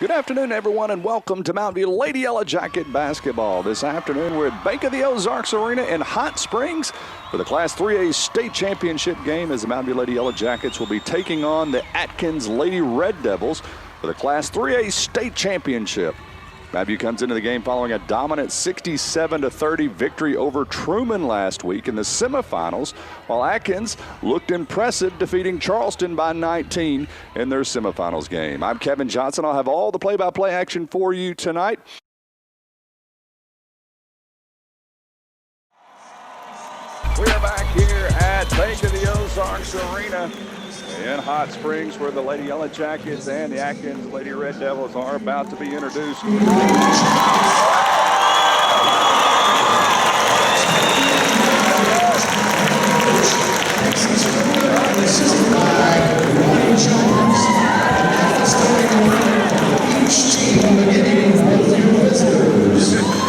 Good afternoon, everyone, and welcome to Mountain View Lady Yellowjacket basketball. This afternoon, we're at Bank of the Ozarks Arena in Hot Springs for the Class 3A state championship game as the Mountain View Lady Yellowjackets will be taking on the Atkins Lady Red Devils for the Class 3A state championship. Mountain View comes into the game following a dominant 67-30 victory over Truman last week in the semifinals, while Atkins looked impressive, defeating Charleston by 19 in their semifinals game. I'm Kevin Johnson. I'll have all the play-by-play action for you tonight. We are back here at Bank of the Ozarks Arena in Hot Springs, where the Lady Yellowjackets and the Atkins Lady Red Devils are about to be introduced. Each team beginning with your visitors.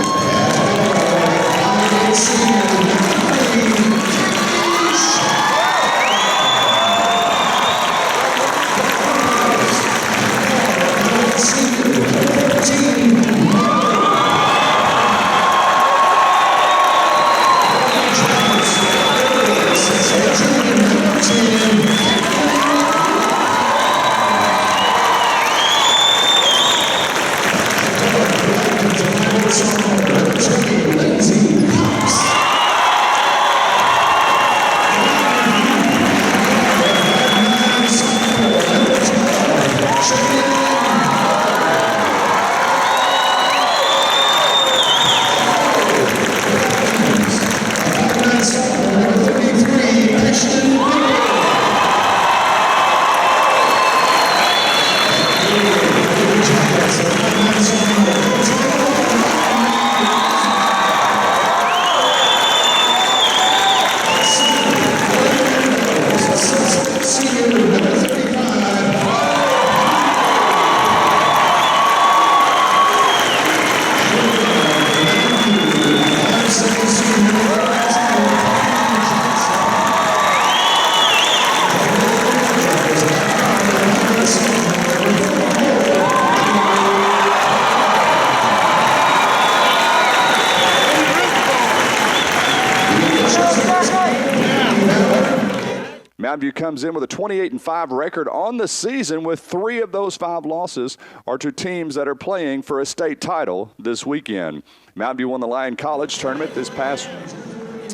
Mountain View comes in with a 28-5 record on the season, with 3 of those 5 losses are to teams that are playing for a state title this weekend. Mountain View won the Lyon College tournament this past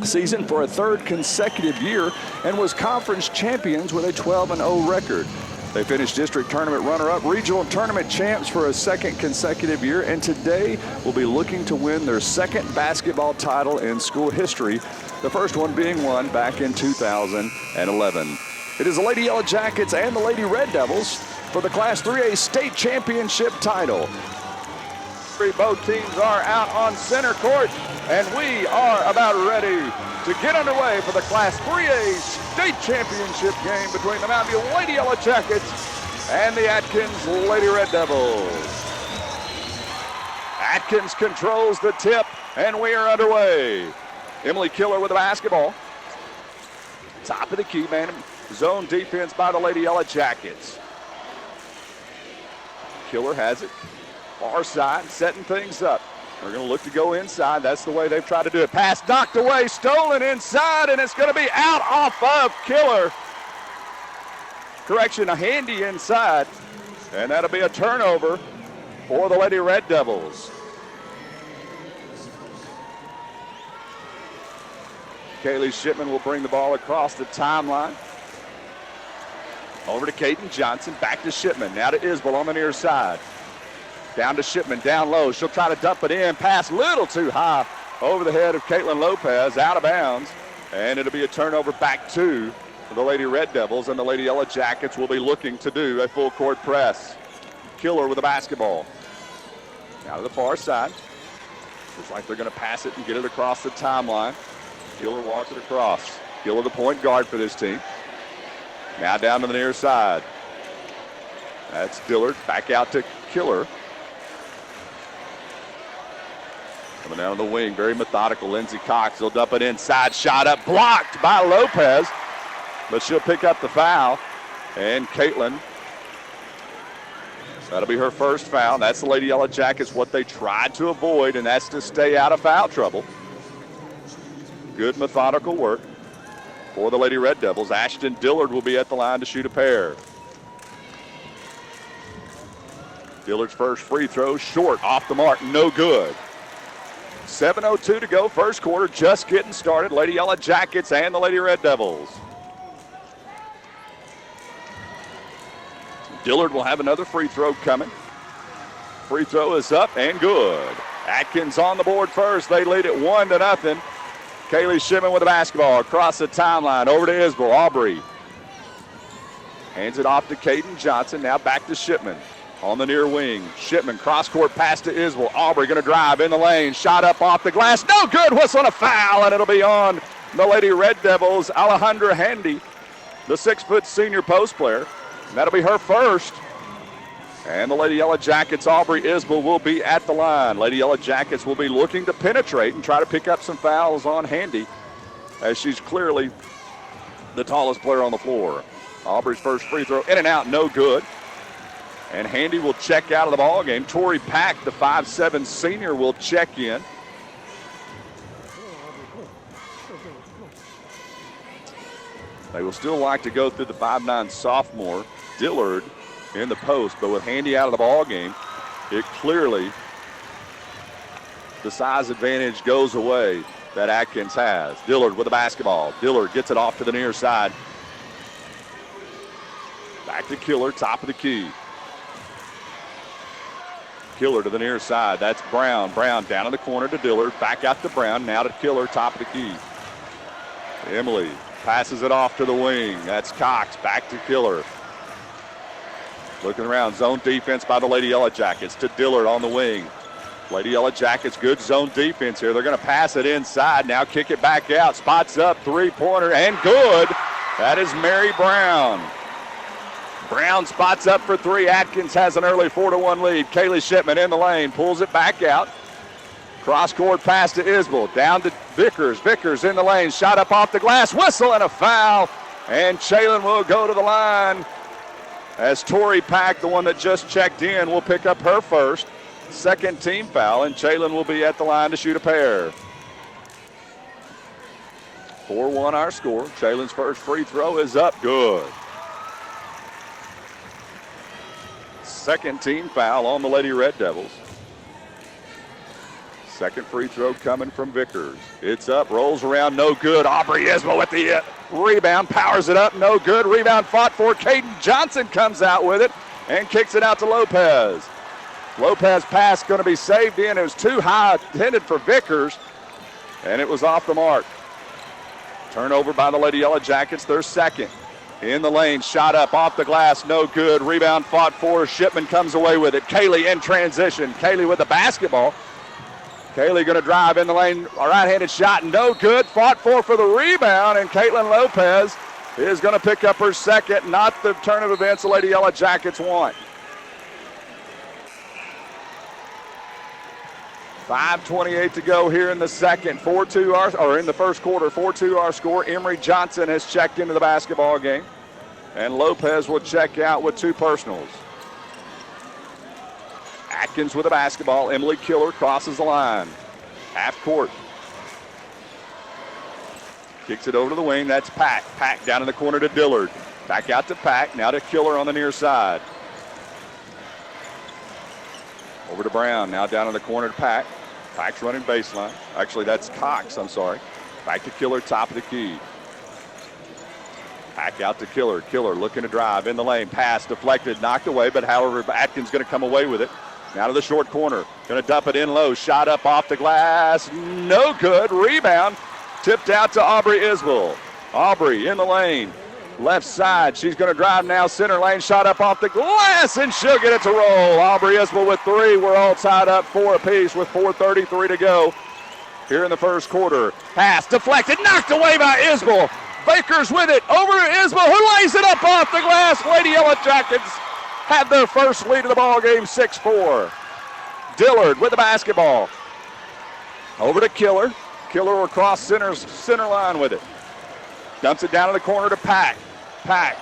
season for a 3rd consecutive year and was conference champions with a 12-0 record. They finished district tournament runner-up, regional tournament champs for a 2nd consecutive year, and today will be looking to win their 2nd basketball title in school history, the first one being won back in 2011. It is the Lady Yellowjackets and the Lady Red Devils for the Class 3A state championship title. Both teams are out on center court, and we are about ready to get underway for the Class 3A state championship game between the Mountain View Lady Yellowjackets and the Atkins Lady Red Devils. Atkins controls the tip, and we are underway. Emily Killer with the basketball. Top of the key, man. Zone defense by the Lady Yellowjackets. Killer has it. Far side, setting things up. They're going to look to go inside. That's the way they've tried to do it. Pass knocked away, stolen inside, and it's going to be out off of Killer. Correction, a handy inside, and that'll be a turnover for the Lady Red Devils. Kaylee Shipman will bring the ball across the timeline. Over to Kaden Johnson, back to Shipman. Now to Isbell on the near side. Down to Shipman, down low. She'll try to dump it in. Pass a little too high over the head of Caitlin Lopez, out of bounds. And it'll be a turnover back to the Lady Red Devils, and the Lady Yellowjackets will be looking to do a full court press. Killer with the basketball. Now to the far side. Looks like they're going to pass it and get it across the timeline. Killer walks it across. Killer the point guard for this team. Now down to the near side. That's Dillard, back out to Killer. Coming down the wing, very methodical. Lindsey Cox will dump it inside. Shot up, blocked by Lopez. But she'll pick up the foul. And Caitlin That'll be her first foul. That's the Lady Yellowjackets, what they tried to avoid, and that's to stay out of foul trouble. Good methodical work for the Lady Red Devils. Ashton Dillard will be at the line to shoot a pair. Dillard's first free throw, short, off the mark, no good. 7:02 to go, first quarter, just getting started. Lady Yellowjackets and the Lady Red Devils. Dillard will have another free throw coming. Free throw is up and good. Atkins on the board first. They lead it 1-0. Kaylee Shipman with the basketball across the timeline. Over to Isbell. Aubrey hands it off to Caden Johnson. Now back to Shipman on the near wing. Shipman cross-court pass to Isbell. Aubrey going to drive in the lane. Shot up off the glass. No good. Whistle and a foul, and it'll be on the Lady Red Devils. Alejandra Handy, the 6-foot senior post player. That'll be her first. And the Lady Yellowjackets, Aubrey Isbell, will be at the line. Lady Yellowjackets will be looking to penetrate and try to pick up some fouls on Handy, as she's clearly the tallest player on the floor. Aubrey's first free throw in and out, no good. And Handy will check out of the ball game. Tori Pack, the 5'7" senior, will check in. They will still like to go through the 5'9" sophomore, Dillard, in the post, but with Handy out of the ball game, it clearly, the size advantage goes away that Atkins has. Dillard with the basketball. Dillard gets it off to the near side. Back to Killer, top of the key. Killer to the near side. That's Brown. Brown down in the corner to Dillard. Back out to Brown. Now to Killer, top of the key. Emily passes it off to the wing. That's Cox. Back to Killer. Looking around. Zone defense by the Lady Yellowjackets to Dillard on the wing. Lady Yellowjackets, good zone defense here. They're going to pass it inside. Now kick it back out. Spots up. Three-pointer and good. That is Mary Brown. Brown spots up for three. Atkins has an early 4-1 lead. Kaylee Shipman in the lane. Pulls it back out. Cross-court pass to Isbell. Down to Vickers. Vickers in the lane. Shot up off the glass. Whistle and a foul. And Chalon will go to the line as Tori Pack, the one that just checked in, will pick up her first. Second team foul, and Chalon will be at the line to shoot a pair. 4-1 our score. Chalon's first free throw is up. Good. Second team foul on the Lady Red Devils. Second free throw coming from Vickers. It's up, rolls around, no good. Aubrey Isbell with the rebound, powers it up, no good. Rebound fought for. Caden Johnson comes out with it and kicks it out to Lopez. Lopez pass going to be saved in. It was too high, intended for Vickers, and it was off the mark. Turnover by the Lady Yellowjackets, their second. In the lane, shot up off the glass, no good. Rebound fought for. Shipman comes away with it. Kaylee in transition. Kaylee with the basketball. Kaylee going to drive in the lane. A right-handed shot, no good. Fought for the rebound, and Caitlin Lopez is going to pick up her second. Not the turn of events the Lady Yellowjackets want. 5:28 to go here in the second. 4-2 or in the first quarter. 4-2 our score. Emery Johnson has checked into the basketball game, and Lopez will check out with two personals. Atkins with the basketball. Emily Killer crosses the line. Half court. Kicks it over to the wing. That's Pack. Pack down in the corner to Dillard. Back out to Pack. Now to Killer on the near side. Over to Brown. Now down in the corner to Pack. Pack's running baseline. Actually, that's Cox. I'm sorry. Back to Killer, top of the key. Pack out to Killer. Killer looking to drive in the lane. Pass deflected, knocked away, but however, Atkins going to come away with it. Now to the short corner. Going to dump it in low. Shot up off the glass. No good. Rebound. Tipped out to Aubrey Isbell. Aubrey in the lane. Left side. She's going to drive now. Center lane. Shot up off the glass, and she'll get it to roll. Aubrey Isbell with three. We're all tied up 4 apiece with 4:33 to go here in the first quarter. Pass deflected. Knocked away by Isbell. Baker's with it. Over to Isbell, who lays it up off the glass. Lady Yellowjackets had their first lead of the ball game, 6-4. Dillard with the basketball. Over to Killer. Killer will cross center line with it. Dumps it down in the corner to Pack. Pack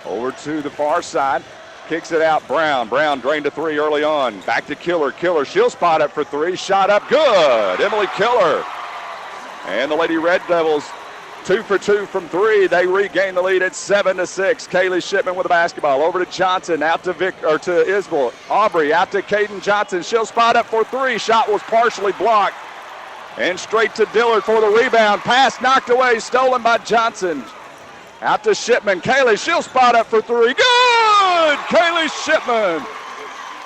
Over to the far side. Kicks it out. Brown drained to three early on. Back to Killer. She'll spot up for three. Shot up. Good. Emily Killer. And the Lady Red Devils 2 for 2 from three. They regain the lead at 7-6. Kaylee Shipman with the basketball. Over to Johnson. Out to to Isbell. Aubrey out to Caden Johnson. She'll spot up for three. Shot was partially blocked. And straight to Dillard for the rebound. Pass knocked away. Stolen by Johnson. Out to Shipman. Kaylee, she'll spot up for three. Good! Kaylee Shipman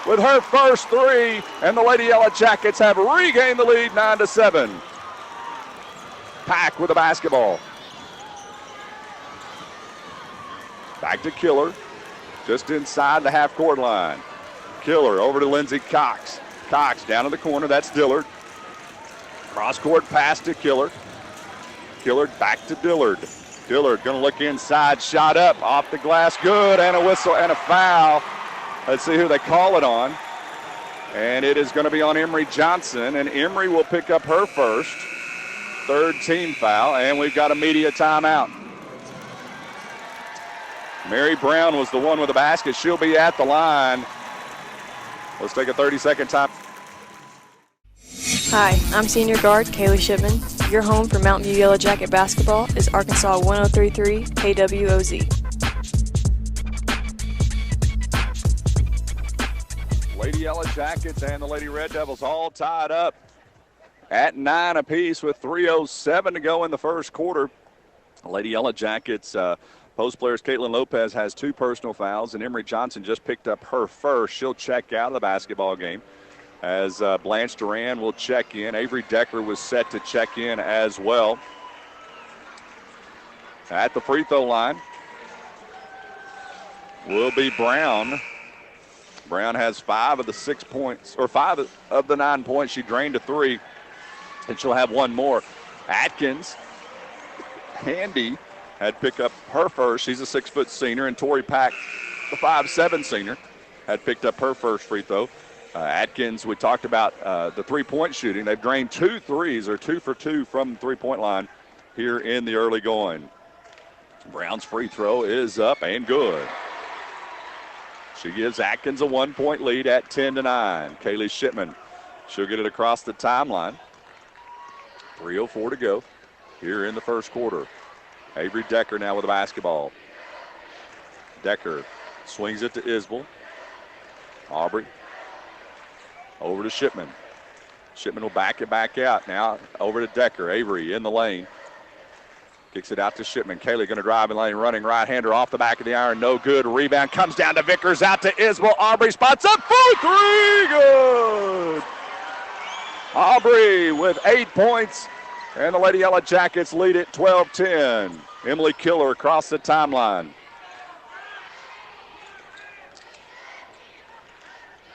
with her first three. And the Lady Yellowjackets have regained the lead 9-7. Pack with the basketball. Back to Killer. Just inside the half-court line. Killer over to Lindsey Cox. Cox down in the corner. That's Dillard. Cross-court pass to Killer. Killer back to Dillard. Dillard going to look inside. Shot up off the glass. Good. And a whistle and a foul. Let's see who they call it on. And it is going to be on Emery Johnson. And Emery will pick up her first. Third team foul. And we've got a media timeout. Mary Brown was the one with the basket. She'll be at the line. Let's take a 30-second time. Hi, I'm senior guard Kaylee Shipman. Your home for Mountain View Yellow Jacket basketball is Arkansas 1033 KWOZ. Lady Yellowjackets and the Lady Red Devils all tied up at 9 apiece with 3:07 to go in the first quarter. Lady Yellowjackets post players Caitlin Lopez has 2 personal fouls, and Emery Johnson just picked up her first. She'll check out of the basketball game as Blanche Duran will check in. Avery Decker was set to check in as well. At the free throw line will be Brown. Brown has 5 of the 6 points, or 5 of the 9 points. She drained a 3, and she'll have 1 more. Atkins, Handy, had picked up her first. She's a 6-foot senior, and Tori Pack, the 5'7" senior, had picked up her first free throw. Atkins, we talked about the three-point shooting. They've drained 2 threes, or 2 for 2 from the three-point line here in the early going. Brown's free throw is up and good. She gives Atkins a 1-point lead at 10-9. Kaylee Shipman, she'll get it across the timeline. 3:04 to go here in the first quarter. Avery Decker now with the basketball. Decker swings it to Isbell. Aubrey over to Shipman. Shipman will back it back out. Now over to Decker. Avery in the lane. Kicks it out to Shipman. Kaylee going to drive in lane, running right-hander off the back of the iron. No good. Rebound comes down to Vickers. Out to Isbell. Aubrey spots up for 3. Good. Aubrey with 8 points. And the Lady Yellowjackets lead it 12-10. Emily Killer across the timeline.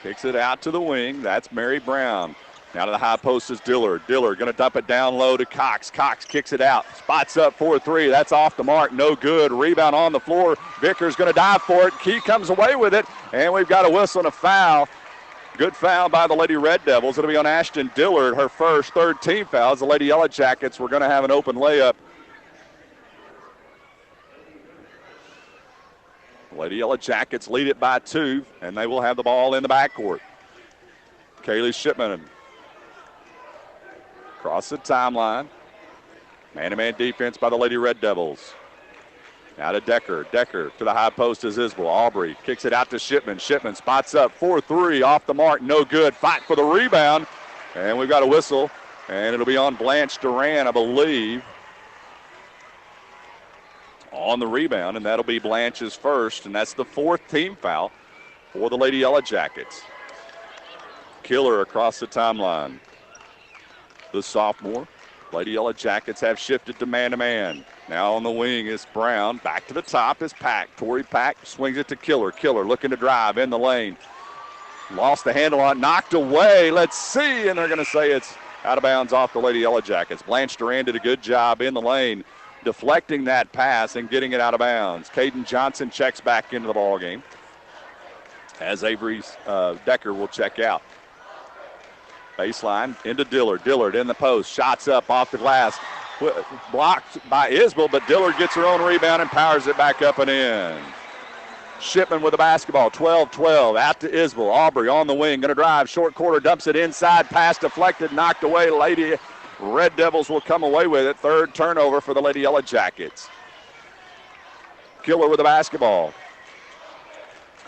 Kicks it out to the wing. That's Mary Brown. Now to the high post is Dillard. Dillard going to dump it down low to Cox. Cox kicks it out. Spots up for 3. That's off the mark. No good. Rebound on the floor. Vickers going to dive for it. Key comes away with it. And we've got a whistle and a foul. Good foul by the Lady Red Devils. It'll be on Ashton Dillard, her first, 3rd team foul. The Lady Yellowjackets were going to have an open layup. Lady Yellowjackets lead it by 2, and they will have the ball in the backcourt. Kaylee Shipman across the timeline. Man-to-man defense by the Lady Red Devils. Now to Decker. Decker to the high post is Isbell. Aubrey kicks it out to Shipman. Shipman spots up for 3 off the mark. No good. Fight for the rebound. And we've got a whistle. And it'll be on Blanche Duran, I believe, on the rebound. And that'll be Blanche's first. And that's the 4th team foul for the Lady Yellowjackets. Killer across the timeline. The sophomore. Lady Yellowjackets have shifted to man-to-man. Now on the wing is Brown. Back to the top is Pack. Tori Pack swings it to Killer. Killer looking to drive in the lane. Lost the handle on it. Knocked away. Let's see. And they're going to say it's out of bounds off the Lady Yellowjackets. Blanche Duran did a good job in the lane, deflecting that pass and getting it out of bounds. Caden Johnson checks back into the ball game as Avery Decker will check out. Baseline into Dillard. Dillard in the post. Shots up off the glass. Blocked by Isbell, but Dillard gets her own rebound and powers it back up and in. Shipman with the basketball, 12-12, out to Isbell. Aubrey on the wing, going to drive, short quarter, dumps it inside, pass deflected, knocked away. Lady Red Devils will come away with it. Third turnover for the Lady Yellowjackets. Killer with the basketball.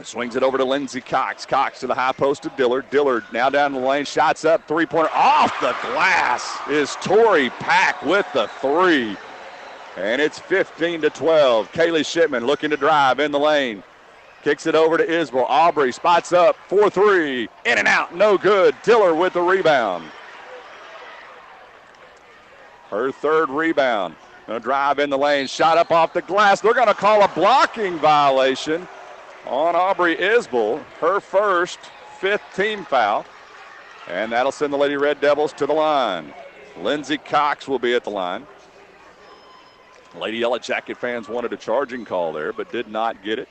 Swings it over to Lindsey Cox. Cox to the high post of Dillard. Dillard now down the lane, shots up, three-pointer off the glass is Tori Pack with the three. And it's 15-12. Kaylee Shipman looking to drive in the lane. Kicks it over to Isbell. Aubrey spots up, 4-3. In and out, no good. Dillard with the rebound. Her third rebound. Gonna drive in the lane, shot up off the glass. They're gonna call a blocking violation on Aubrey Isbell. Her first, fifth team foul. And that'll send the Lady Red Devils to the line. Lindsey Cox will be at the line. Lady Yellow Jacket fans wanted a charging call there, but did not get it.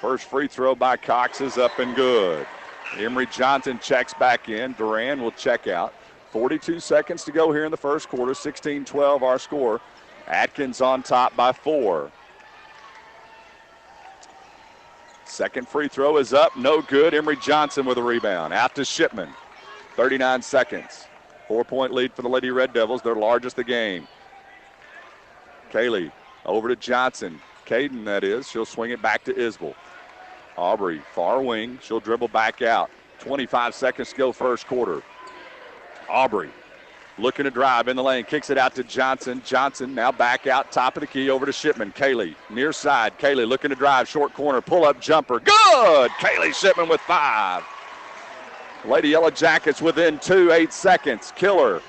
First free throw by Cox is up and good. Emery Johnson checks back in. Duran will check out. 42 seconds to go here in the first quarter. 16-12 our score. Atkins on top by 4. Second free throw is up, no good. Emery Johnson with a rebound. Out to Shipman. 39 seconds. 4-point lead for the Lady Red Devils, their largest of the game. Kaylee over to Johnson. Caden, that is. She'll swing it back to Isbell. Aubrey, far wing. She'll dribble back out. 25 seconds to go first quarter. Aubrey looking to drive in the lane. Kicks it out to Johnson. Johnson now back out, top of the key, over to Shipman. Kaylee, near side. Kaylee looking to drive, short corner, pull-up jumper. Good! Kaylee Shipman with 5. Lady Yellow Jackets within 2, 8 seconds. Killer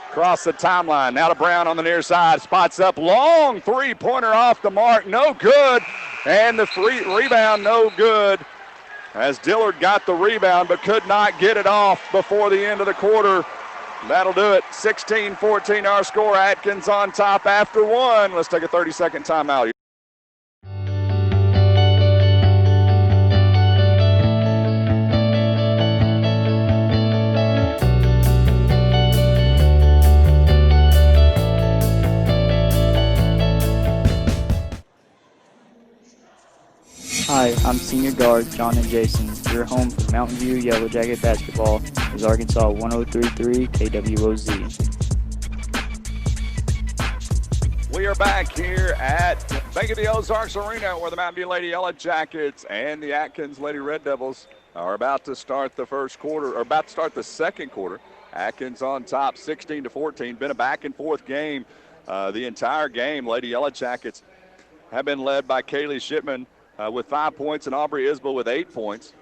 across the timeline. Now to Brown on the near side. Spots up, long three-pointer off the mark. No good. And the free rebound, no good. As Dillard got the rebound but could not get it off before the end of the quarter. That'll do it. 16-14 our score. Atkins on top after 1. Let's take a 30-second timeout. Hi, I'm senior guard John and Jason. Your home for Mountain View Yellow Jacket basketball is Arkansas 103.3 KWOZ. We are back here at Bank of the Ozarks Arena, where the Mountain View Lady Yellow Jackets and the Atkins Lady Red Devils are about to start the first quarter, or about to start the second quarter. Atkins on top, 16-14. Been a back and forth game the entire game. Lady Yellow Jackets have been led by Kaylee Shipman with 5 points, and Aubrey Isbell with 8 points.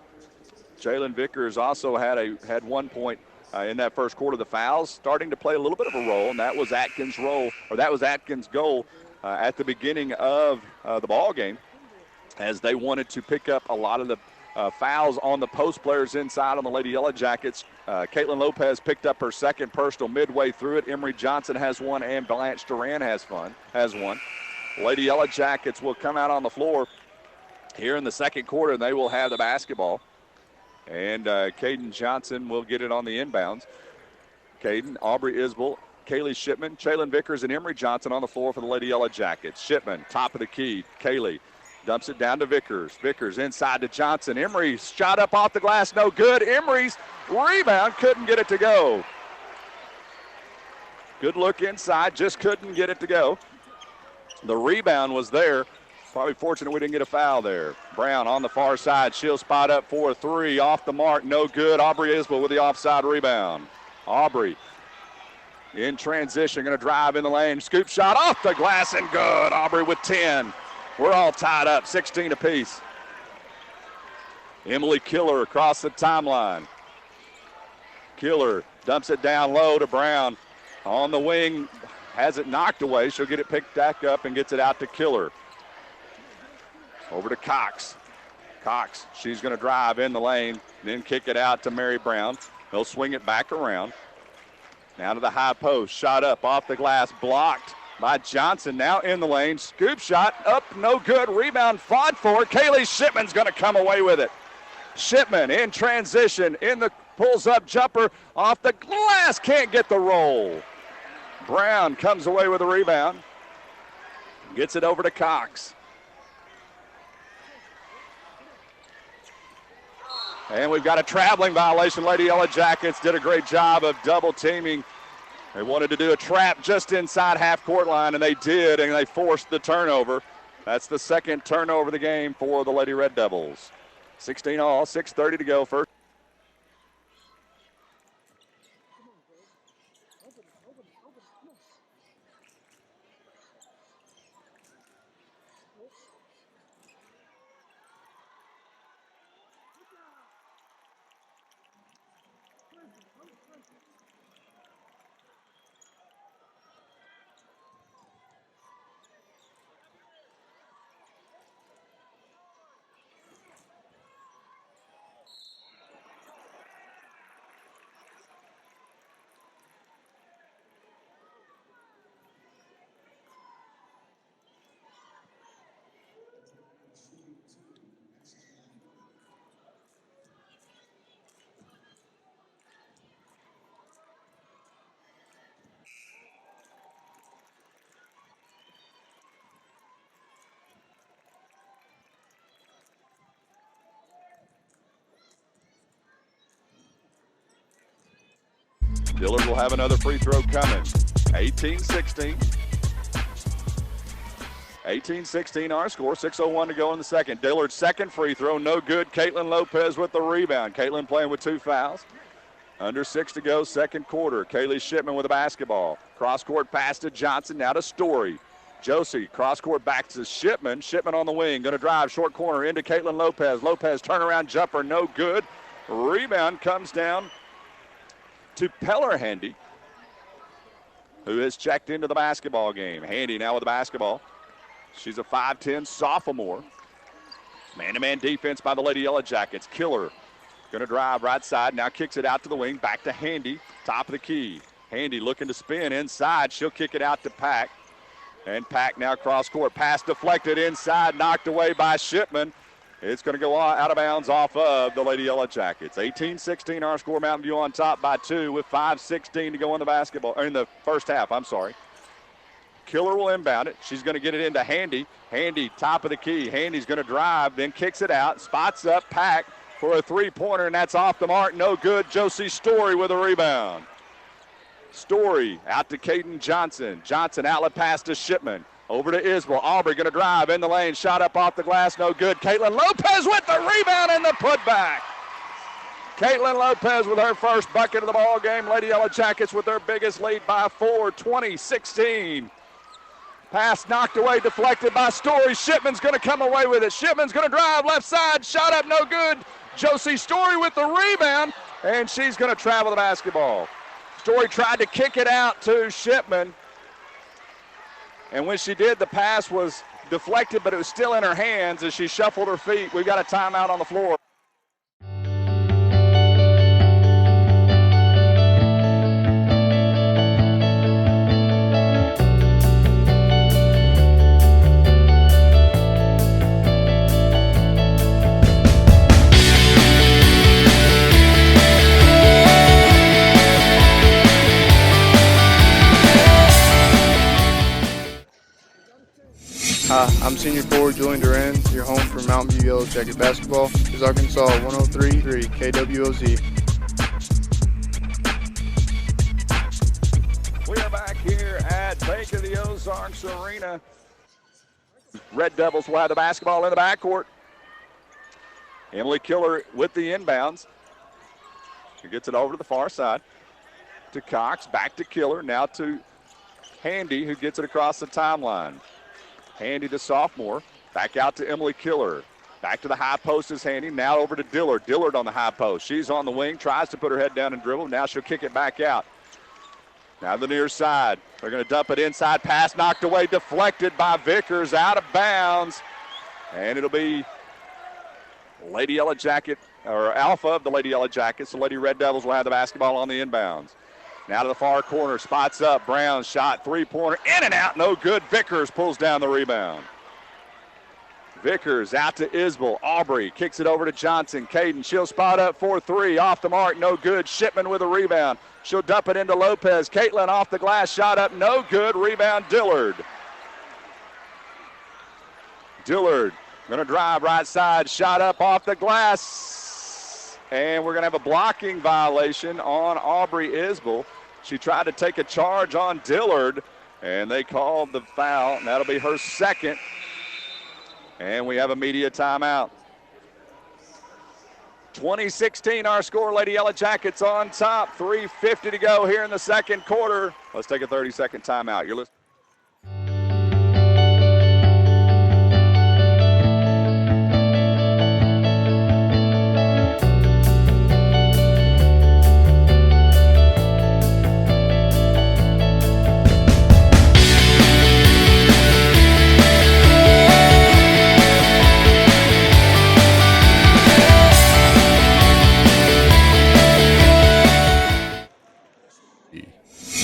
Jalen Vickers also had 1 point in that first quarter. The fouls starting to play a little bit of a role, and that was Atkins' goal at the beginning of the ball game, as they wanted to pick up a lot of the fouls on the post players inside on the Lady Yellow Jackets. Caitlin Lopez picked up her second personal midway through it. Emery Johnson has one, and Blanche Duran has one. Lady Yellow Jackets will come out on the floor here in the second quarter, and they will have the basketball. And Caden Johnson will get it on the inbounds. Caden, Aubrey Isbell, Kaylee Shipman, Jalen Vickers, and Emery Johnson on the floor for the Lady Yellow Jackets. Shipman, top of the key. Kaylee dumps it down to Vickers. Vickers inside to Johnson. Emery shot up off the glass, no good. Emery's rebound, couldn't get it to go. Good look inside, just couldn't get it to go. The rebound was there. Probably fortunate we didn't get a foul there. Brown on the far side. She'll spot up for a 3. Off the mark, no good. Aubrey Isbell with the offside rebound. Aubrey in transition, going to drive in the lane. Scoop shot off the glass and good. Aubrey with 10. We're all tied up, 16 apiece. Emily Killer across the timeline. Killer dumps it down low to Brown. On the wing, has it knocked away. She'll get it picked back up and gets it out to Killer. Over to Cox. Cox, she's going to drive in the lane, then kick it out to Mary Brown. They'll swing it back around. Now to the high post. Shot up off the glass, blocked by Johnson. Now in the lane. Scoop shot up, no good. Rebound fought for. Kaylee Shipman's going to come away with it. Shipman in transition, pulls up jumper off the glass. Can't get the roll. Brown comes away with a rebound. Gets it over to Cox. And we've got a traveling violation. Lady Yellowjackets did a great job of double teaming. They wanted to do a trap just inside half-court line, and they did, and they forced the turnover. That's the second turnover of the game for the Lady Red Devils. 16 all, 6:30 to go. First. Dillard will have another free throw coming. 18-16. 18-16 our score. 6:01 to go in the second. Dillard's second free throw, no good. Caitlin Lopez with the rebound. Caitlin playing with 2 fouls. Under 6 to go, second quarter. Kaylee Shipman with the basketball. Cross-court pass to Johnson, now to Story. Josie, cross-court back to Shipman. Shipman on the wing, going to drive short corner into Caitlin Lopez. Lopez turnaround jumper, no good. Rebound comes down to Peller Handy, who has checked into the basketball game. Handy now with the basketball. She's a 5'10 sophomore. Man-to-man defense by the Lady Yellowjackets. Killer going to drive right side, now kicks it out to the wing, back to Handy, top of the key. Handy looking to spin inside. She'll kick it out to Pack. And Pack now cross-court. Pass deflected inside, knocked away by Shipman. It's going to go out of bounds off of the Lady Yellowjackets. 18-16 our score. Mountain View on top by 2 with 5:16 to go in the basketball, or in the first half, I'm sorry. Killer will inbound it. She's going to get it into Handy. Handy, top of the key. Handy's going to drive, then kicks it out, spots up Pack for a three-pointer, and that's off the mark. No good. Josie Story with a rebound. Story out to Caden Johnson. Johnson outlet pass to Shipman. Over to Isbell. Aubrey going to drive in the lane. Shot up off the glass. No good. Caitlin Lopez with the rebound and the putback. Caitlin Lopez with her first bucket of the ball game. Lady Yellowjackets with their biggest lead by 4, 20-16. Pass knocked away, deflected by Story. Shipman's going to come away with it. Shipman's going to drive left side. Shot up, no good. Josie Story with the rebound, and she's going to travel the basketball. Story tried to kick it out to Shipman. And when she did, the pass was deflected, but it was still in her hands as she shuffled her feet. We've got a timeout on the floor. Hi, I'm senior forward Julian Duran. You're home for Mountain View Yellowjacket basketball. This is Arkansas 103.3 KWOZ. We are back here at Bank of the Ozarks Arena. Red Devils will have the basketball in the backcourt. Emily Killer with the inbounds. She gets it over to the far side to Cox, back to Killer, now to Handy, who gets it across the timeline. Handy to sophomore, back out to Emily Killer. Back to the high post is Handy, now over to Dillard. Dillard on the high post. She's on the wing, tries to put her head down and dribble. Now she'll kick it back out. Now the near side. They're going to dump it inside. Pass knocked away, deflected by Vickers, out of bounds. And it'll be Lady Yellowjacket, or Alpha of the Lady Yellowjackets. The Lady Red Devils will have the basketball on the inbounds. Now to the far corner, spots up. Brown shot, three-pointer, in and out, no good. Vickers pulls down the rebound. Vickers out to Isbell. Aubrey kicks it over to Johnson. Caden, she'll spot up 4-3, off the mark, no good. Shipman with a rebound. She'll dump it into Lopez. Caitlin off the glass, shot up, no good. Rebound, Dillard. Dillard going to drive right side, shot up off the glass. and we're going to have a blocking violation on Aubrey Isbell. She tried to take a charge on Dillard, and they called the foul, and that'll be her second. And we have a media timeout. 20-16 our score. Lady Yellowjackets on top. 3:50 to go here in the second quarter. Let's take a 30-second timeout. You're listening.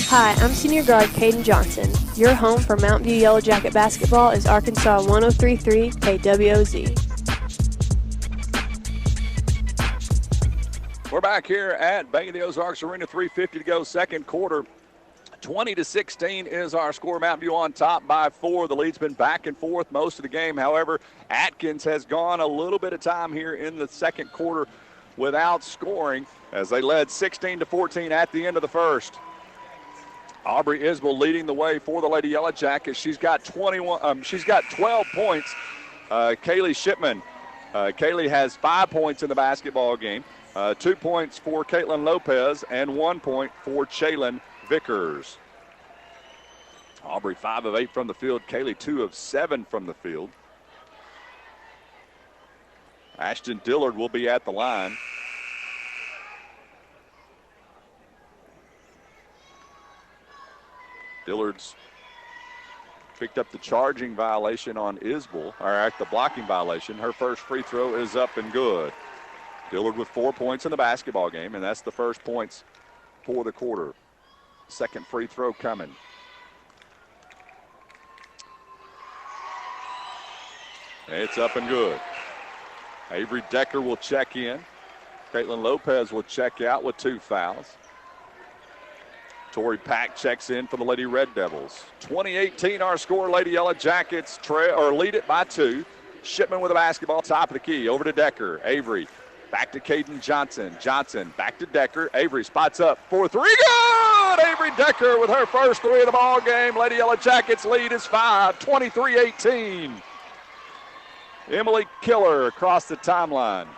Hi, I'm senior guard Caden Johnson. Your home for Mountain View Yellow Jacket basketball is Arkansas 103.3 KWOZ. We're back here at Bank of the Ozarks Arena, 3:50 to go, second quarter. 20-16 is our score. Mountain View on top by 4. The lead's been back and forth most of the game. However, Atkins has gone a little bit of time here in the second quarter without scoring as they led 16-14 at the end of the first. Aubrey Isbell leading the way for the Lady Yellowjackets. She's got 12 points. Kaylee Shipman. Kaylee has 5 points in the basketball game. 2 points for Caitlin Lopez and 1 point for Chaylin Vickers. Aubrey 5 of 8 from the field. Kaylee 2 of 7 from the field. Ashton Dillard will be at the line. Dillard's picked up the charging violation on Isbell, or the blocking violation. Her first free throw is up and good. Dillard with 4 points in the basketball game, and that's the first points for the quarter. Second free throw coming. It's up and good. Avery Decker will check in. Caitlin Lopez will check out with 2 fouls. Tori Pack checks in for the Lady Red Devils. 20-18 our score. Lady Yellowjackets lead it by 2. Shipman with the basketball, top of the key. Over to Decker. Avery back to Caden Johnson. Johnson back to Decker. Avery spots up for 3. Good! Avery Decker with her first 3 of the ball game. Lady Yellowjackets lead is 5. 23-18. Emily Killer across the timeline.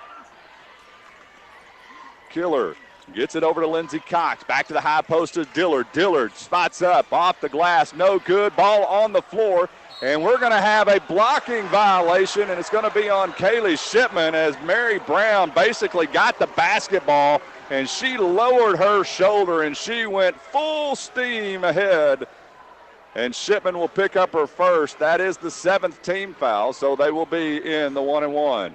Killer gets it over to Lindsey Cox. Back to the high post of Dillard. Dillard spots up off the glass. No good. Ball on the floor. And we're going to have a blocking violation, and it's going to be on Kaylee Shipman as Mary Brown basically got the basketball, and she lowered her shoulder, and she went full steam ahead. And Shipman will pick up her first. That is the 7th team foul, so they will be in the 1-and-1.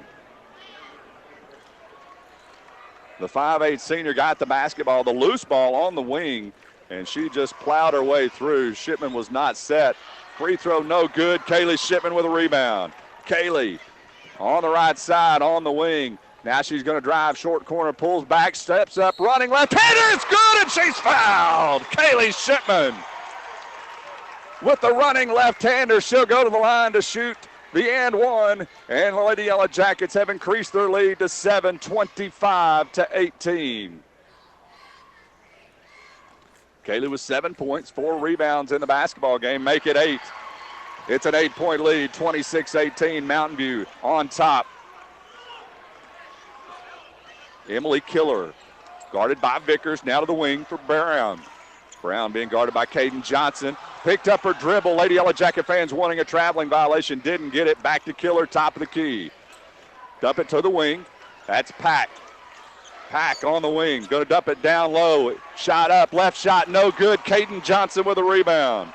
The 5'8 senior got the basketball, the loose ball on the wing, and she just plowed her way through. Shipman was not set. Free throw no good. Kaylee Shipman with a rebound. Kaylee on the right side, on the wing. Now she's going to drive short corner, pulls back, steps up, running left-hander. It's good, and she's fouled. Kaylee Shipman with the running left-hander. She'll go to the line to shoot the and 1, and the Lady Yellowjackets have increased their lead to 7, 25-18. Kaylee with 7 points, 4 rebounds in the basketball game, make it 8. It's an 8-point lead, 26-18, Mountain View on top. Emily Killer, guarded by Vickers, now to the wing for Brown. Brown being guarded by Caden Johnson. Picked up her dribble. Lady Yellowjacket fans wanting a traveling violation. Didn't get it. Back to Killer, top of the key. Dump it to the wing. That's Pack. Pack on the wing. Going to dump it down low. Shot up. Left shot. No good. Caden Johnson with a rebound.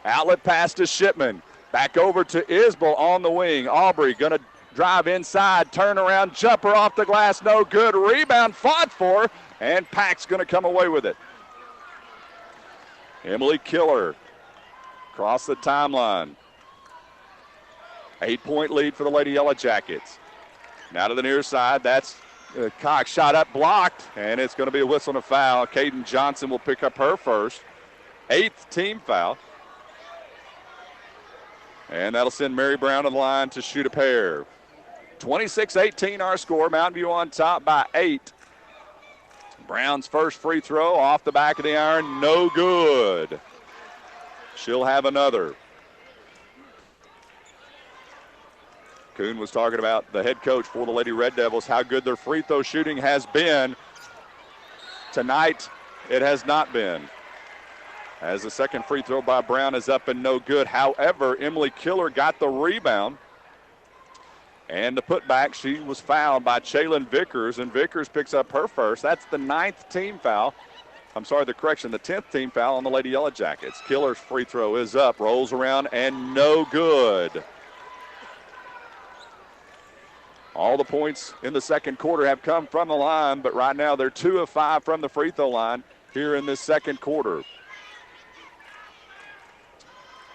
Outlet pass to Shipman. Back over to Isbell on the wing. Aubrey going to drive inside. Turn around. Jumper off the glass. No good. Rebound fought for. And Pack's going to come away with it. Emily Killer across the timeline. 8-point lead for the Lady Yellowjackets. Now to the near side. That's Cox shot up, blocked, and it's going to be a whistle and a foul. Caden Johnson will pick up her first. 8th team foul. And that'll send Mary Brown to the line to shoot a pair. 26-18 our score. Mountain View on top by 8. Brown's first free throw off the back of the iron, no good. She'll have another. Kuhn was talking about the head coach for the Lady Red Devils, how good their free throw shooting has been. Tonight, it has not been. As the second free throw by Brown is up and no good. However, Emily Killer got the rebound. And the putback, she was fouled by Chaylin Vickers, and Vickers picks up her first. That's the 9th team foul. I'm sorry, the 10th team foul on the Lady Yellowjackets. Killer's free throw is up, rolls around, and no good. All the points in the second quarter have come from the line, but right now they're 2 of 5 from the free throw line here in this second quarter.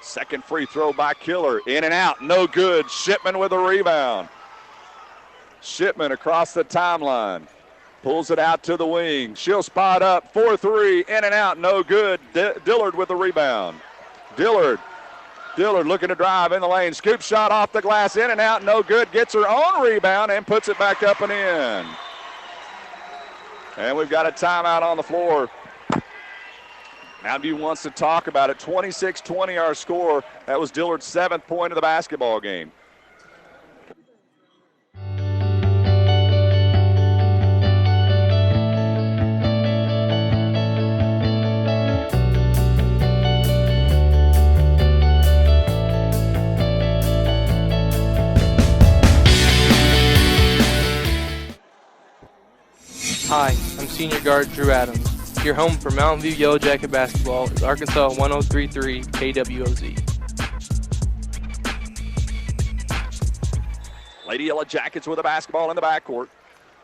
Second free throw by Killer. In and out. No good. Shipman with a rebound. Shipman across the timeline. Pulls it out to the wing. She'll spot up. 4-3. In and out. No good. Dillard with the rebound. Dillard looking to drive in the lane. Scoop shot off the glass. In and out. No good. Gets her own rebound and puts it back up and in. And we've got a timeout on the floor. Mountain View wants to talk about it. 26-20 our score. That was Dillard's 7th point of the basketball game. Hi, I'm senior guard Drew Adams. Your home for Mountain View Yellow Jacket basketball is Arkansas 1033 KWOZ. Lady Yellow Jackets with a basketball in the backcourt.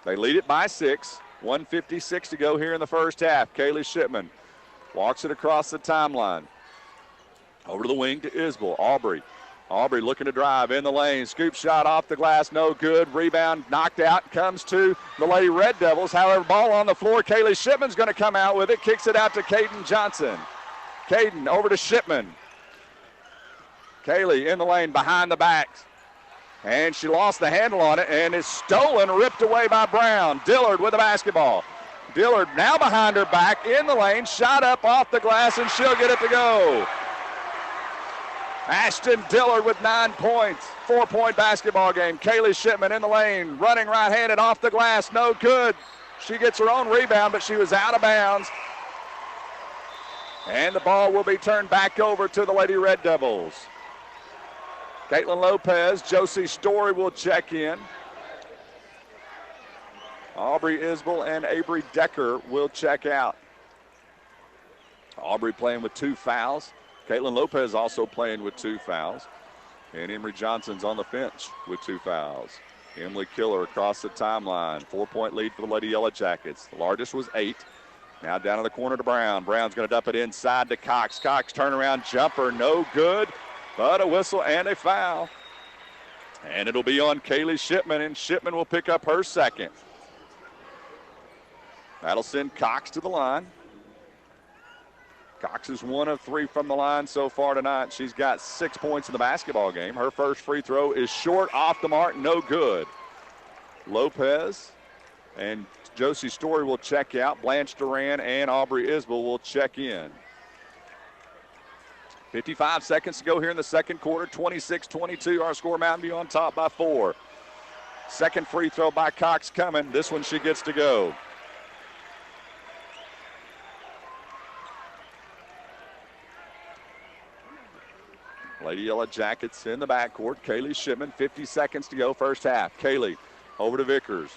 They lead it by 6. 1:56 to go here in the first half. Kaylee Shipman walks it across the timeline. Over to the wing to Isbell. Aubrey looking to drive in the lane. Scoop shot off the glass, no good. Rebound knocked out, comes to the Lady Red Devils. However, ball on the floor. Kaylee Shipman's going to come out with it. Kicks it out to Caden Johnson. Caden over to Shipman. Kaylee in the lane behind the back. And she lost the handle on it and is stolen, ripped away by Brown. Dillard with the basketball. Dillard now behind her back in the lane. Shot up off the glass and she'll get it to go. Ashton Dillard with 9 points. 4-point basketball game. Kaylee Shipman in the lane, running right-handed off the glass. No good. She gets her own rebound, but she was out of bounds. And the ball will be turned back over to the Lady Red Devils. Caitlin Lopez, Josie Story will check in. Aubrey Isbell and Avery Decker will check out. Aubrey playing with 2 fouls. Caitlin Lopez also playing with 2 fouls. And Emery Johnson's on the bench with 2 fouls. Emily Killer across the timeline. 4-point lead for the Lady Yellowjackets. The largest was 8. Now down in the corner to Brown. Brown's going to dump it inside to Cox. Cox turnaround jumper, no good. But a whistle and a foul. And it'll be on Kaylee Shipman, and Shipman will pick up her second. That'll send Cox to the line. Cox is 1 of 3 from the line so far tonight. She's got 6 points in the basketball game. Her first free throw is short, off the mark, no good. Lopez and Josie Story will check out. Blanche Duran and Aubrey Isbell will check in. 55 seconds to go here in the second quarter. 26-22, our score. Mountain View on top by 4. Second free throw by Cox coming. This one she gets to go. Lady Yellowjackets in the backcourt. Kaylee Shipman, 50 seconds to go, first half. Kaylee over to Vickers.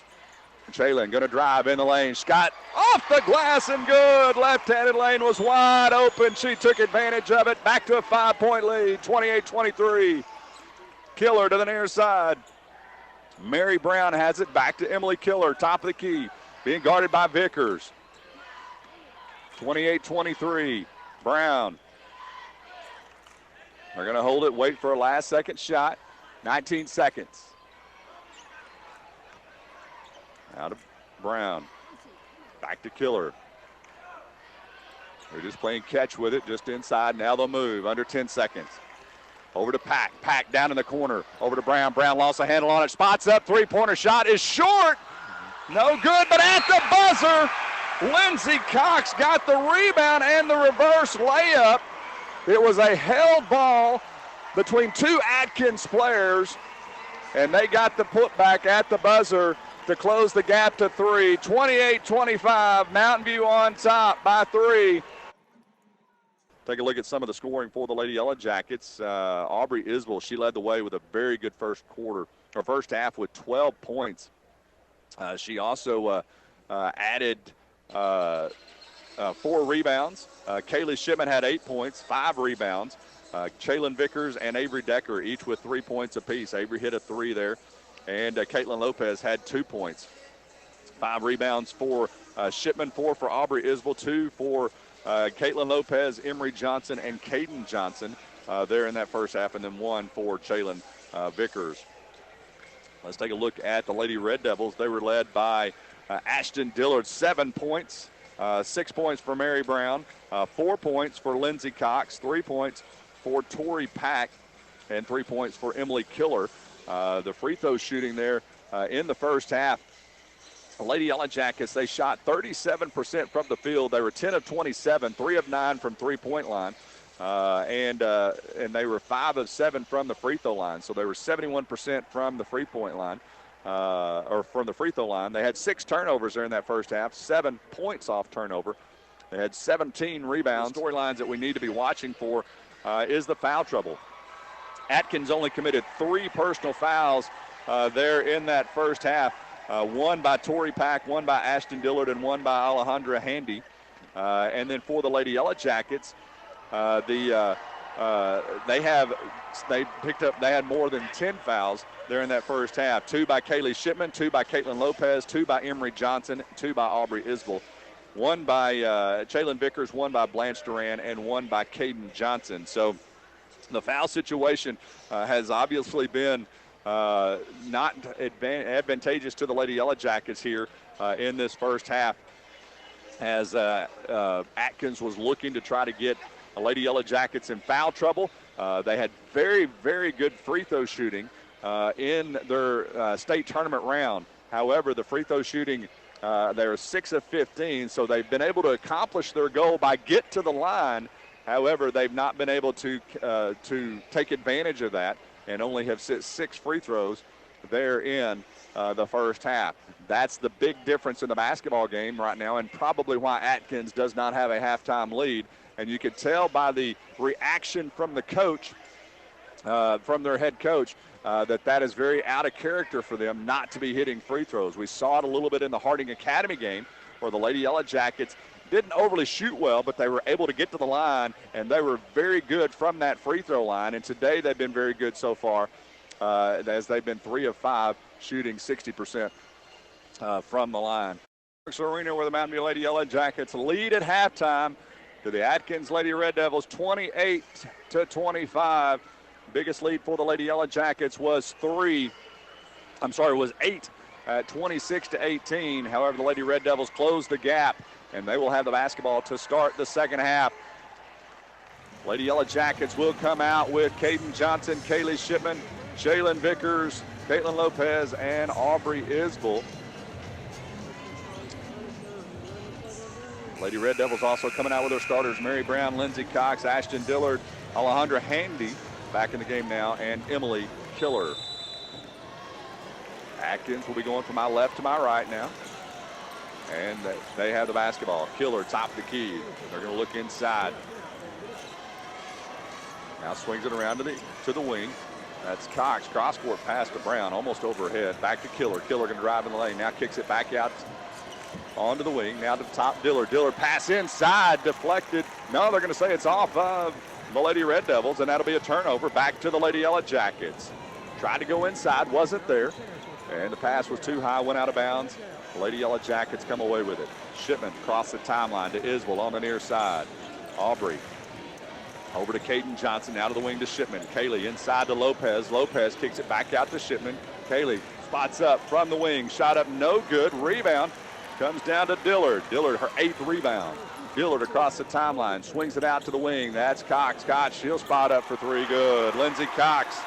Chaylin going to drive in the lane. Scott off the glass and good. Left-handed lane was wide open. She took advantage of it. Back to a 5-point lead, 28-23. Killer to the near side. Mary Brown has it. Back to Emily Killer, top of the key. Being guarded by Vickers. 28-23. Brown. They're going to hold it, wait for a last-second shot. 19 seconds. Out of Brown. Back to Killer. They're just playing catch with it, just inside. Now they'll move, under 10 seconds. Over to Pack. Pack down in the corner. Over to Brown. Brown lost a handle on it. Spots up. Three-pointer shot is short. No good, but at the buzzer, Lindsey Cox got the rebound and the reverse layup. It was a held ball between two Atkins players, and they got the putback at the buzzer to close the gap to 3. 28-25, Mountain View on top by 3. Take a look at some of the scoring for the Lady Yellowjackets. Aubrey Isbell, she led the way with a very good first half with 12 points. She also added 4 rebounds. Kaylee Shipman had 8 points, 5 rebounds. Chaylin Vickers and Avery Decker each with 3 points apiece. Avery hit a 3 there. And Caitlin Lopez had 2 points. 5 rebounds for Shipman, 4 for Aubrey Isbell, 2 for Caitlin Lopez, Emery Johnson, and Caden Johnson there in that first half, and then 1 for Chaylin Vickers. Let's take a look at the Lady Red Devils. They were led by Ashton Dillard, 7 points, 6 points for Mary Brown, 4 points for Lindsey Cox, 3 points for Tori Pack, and 3 points for Emily Killer. The free throw shooting there in the first half. The Lady Yellowjackets, they shot 37% from the field. They were 10 of 27, 3 of 9 from three-point line, and they were 5 of 7 from the free throw line. So they were 71% from the free-point line, or from the free throw line. They had 6 turnovers there in that first half, 7 points off turnover. They had 17 rebounds. The storylines that we need to be watching for is the foul trouble. Atkins only committed 3 personal fouls there in that first half. 1 by Tori Pack, 1 by Ashton Dillard, and 1 by Alejandra Handy. And then for the Lady Yellowjackets, they had more than 10 fouls there in that first half. 2 by Kaylee Shipman, 2 by Caitlin Lopez, 2 by Emery Johnson, 2 by Aubrey Isbell, 1 by Chaylin Vickers, 1 by Blanche Duran, and 1 by Caden Johnson. So the foul situation has obviously been not advantageous to the Lady Yellowjackets here in this first half, as Atkins was looking to try to get Lady Yellowjackets in foul trouble. They had very, very good free throw shooting in their state tournament round. However, the free throw shooting, they're 6 of 15, so they've been able to accomplish their goal by get to the line. However, they've not been able to take advantage of that, and only have 6 free throws there in the first half. That's the big difference in the basketball game right now, and probably why Atkins does not have a halftime lead. And you could tell by the reaction from the coach, from their head coach, that is very out of character for them not to be hitting free throws. We saw it a little bit in the Harding Academy game where the Lady Yellowjackets didn't overly shoot well, but they were able to get to the line, and they were very good from that free throw line. And today they've been very good so far, as they've been 3 of 5, shooting 60% from the line. Arena, where the Mountain View Lady Yellowjackets lead at halftime to the Atkins Lady Red Devils, 28-25. Biggest lead for the Lady Yellowjackets was 8 at 26-18. However, the Lady Red Devils closed the gap, and they will have the basketball to start the second half. Lady Yellowjackets will come out with Caden Johnson, Kaylee Shipman, Chaylin Vickers, Caitlin Lopez, and Aubrey Isbell. Lady Red Devils also coming out with their starters: Mary Brown, Lindsey Cox, Ashton Dillard, Alejandra Handy back in the game now, and Emily Killer. Atkins will be going from my left to my right now. And they have the basketball. Killer top of the key. They're going to look inside. Now swings it around to the wing. That's Cox. Cross-court pass to Brown, almost overhead. Back to Killer. Killer going to drive in the lane. Now kicks it back out onto the wing. Now to the top, Dillard. Dillard pass inside, deflected. No, they're going to say it's off of the Lady Red Devils, and that'll be a turnover back to the Lady Yellowjackets. Tried to go inside, wasn't there. And the pass was too high, went out of bounds. The Lady Yellowjackets come away with it. Shipman across the timeline to Isbell on the near side. Aubrey over to Caden Johnson, now to the wing to Shipman. Kaylee inside to Lopez. Lopez kicks it back out to Shipman. Kaylee spots up from the wing. Shot up, no good. Rebound comes down to Dillard. Dillard, her 8th rebound. Dillard across the timeline, swings it out to the wing. That's Cox. She'll spot up for 3. Good. Lindsey Cox.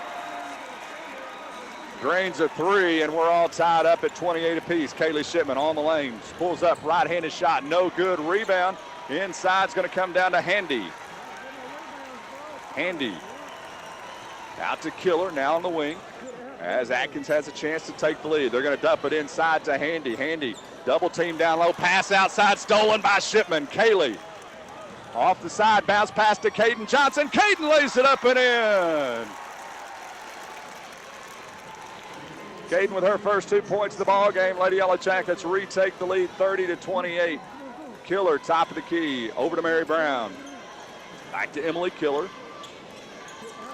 drains a three, and we're all tied up at 28 apiece. Kaylee Shipman on the lane, pulls up, right-handed shot, no good. Rebound inside's going to come down to Handy. Handy out to Killer, now on the wing, as Atkins has a chance to take the lead. They're going to dump it inside to Handy. Handy, double team down low, pass outside, stolen by Shipman. Kaylee off the side, bounce pass to Caden Johnson. Caden lays it up and in. Caden with her first 2 points of the ball game. Lady Yellowjackets retake the lead 30-28. Killer, top of the key, over to Mary Brown. Back to Emily Killer.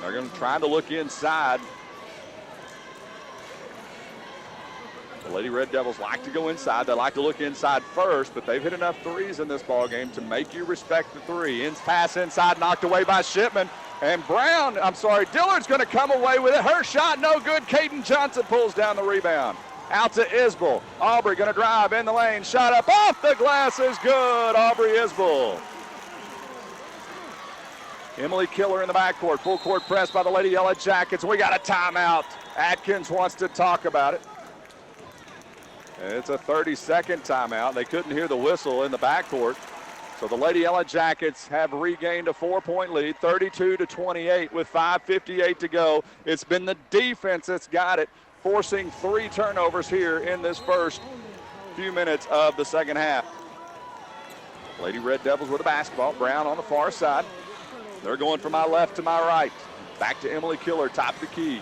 They're going to try to look inside. The Lady Red Devils like to go inside. They like to look inside first, but they've hit enough threes in this ball game to make you respect the three. Pass inside, knocked away by Shipman. And Dillard's going to come away with it. Her shot, no good. Caden Johnson pulls down the rebound. Out to Isbell. Aubrey going to drive in the lane. Shot up off the glass is good. Aubrey Isbell. Emily Killer in the backcourt. Full court press by the Lady Yellowjackets. We got a timeout. Atkins wants to talk about it. It's a 30-second timeout. They couldn't hear the whistle in the backcourt. So the Lady Yellowjackets have regained a 4-point lead, 32-28 with 5:58 to go. It's been the defense that's got it, forcing 3 turnovers here in this first few minutes of the second half. Lady Red Devils with a basketball. Brown on the far side. They're going from my left to my right. Back to Emily Killer, top of the key.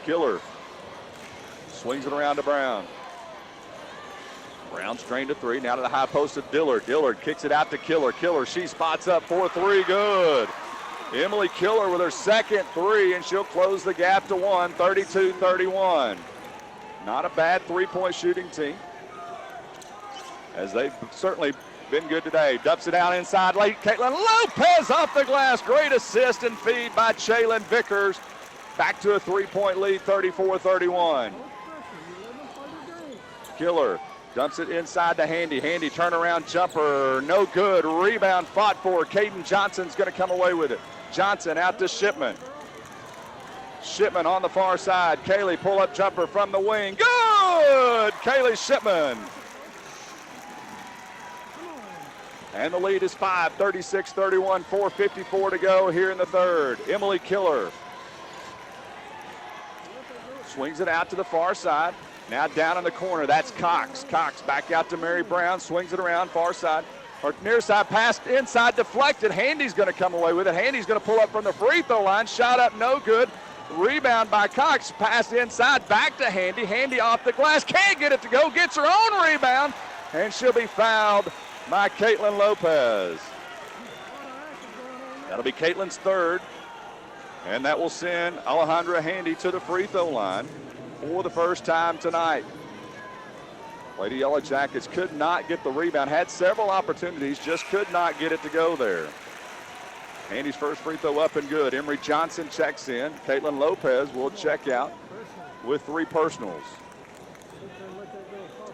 Killer swings it around to Brown. Brown strained to 3, now to the high post of Dillard. Dillard kicks it out to Killer. Killer, she spots up for 3, good. Emily Killer with her second 3, and she'll close the gap to 1, 32-31. Not a bad 3-point shooting team, as they've certainly been good today. Dumps it out inside late. Caitlin Lopez off the glass. Great assist and feed by Jalen Vickers. Back to a 3-point lead, 34-31. Killer dumps it inside to Handy. Handy turnaround jumper, no good. Rebound fought for. Caden Johnson's going to come away with it. Johnson out to Shipman. Shipman on the far side. Kaylee pull-up jumper from the wing. Good! Kaylee Shipman. And the lead is 5, 36-31, 4:54 to go here in the third. Emily Killer swings it out to the far side. Now down in the corner, that's Cox. Cox back out to Mary Brown, swings it around, far side. Or near side pass, inside deflected. Handy's going to come away with it. Handy's going to pull up from the free throw line. Shot up, no good. Rebound by Cox, pass inside, back to Handy. Handy off the glass, can't get it to go, gets her own rebound, and she'll be fouled by Caitlin Lopez. That'll be Caitlin's third, and that will send Alejandra Handy to the free throw line for the first time tonight. Lady Yellowjackets could not get the rebound, had several opportunities, just could not get it to go there. Handy's first free throw up and good. Emery Johnson checks in. Caitlin Lopez will check out with 3 personals.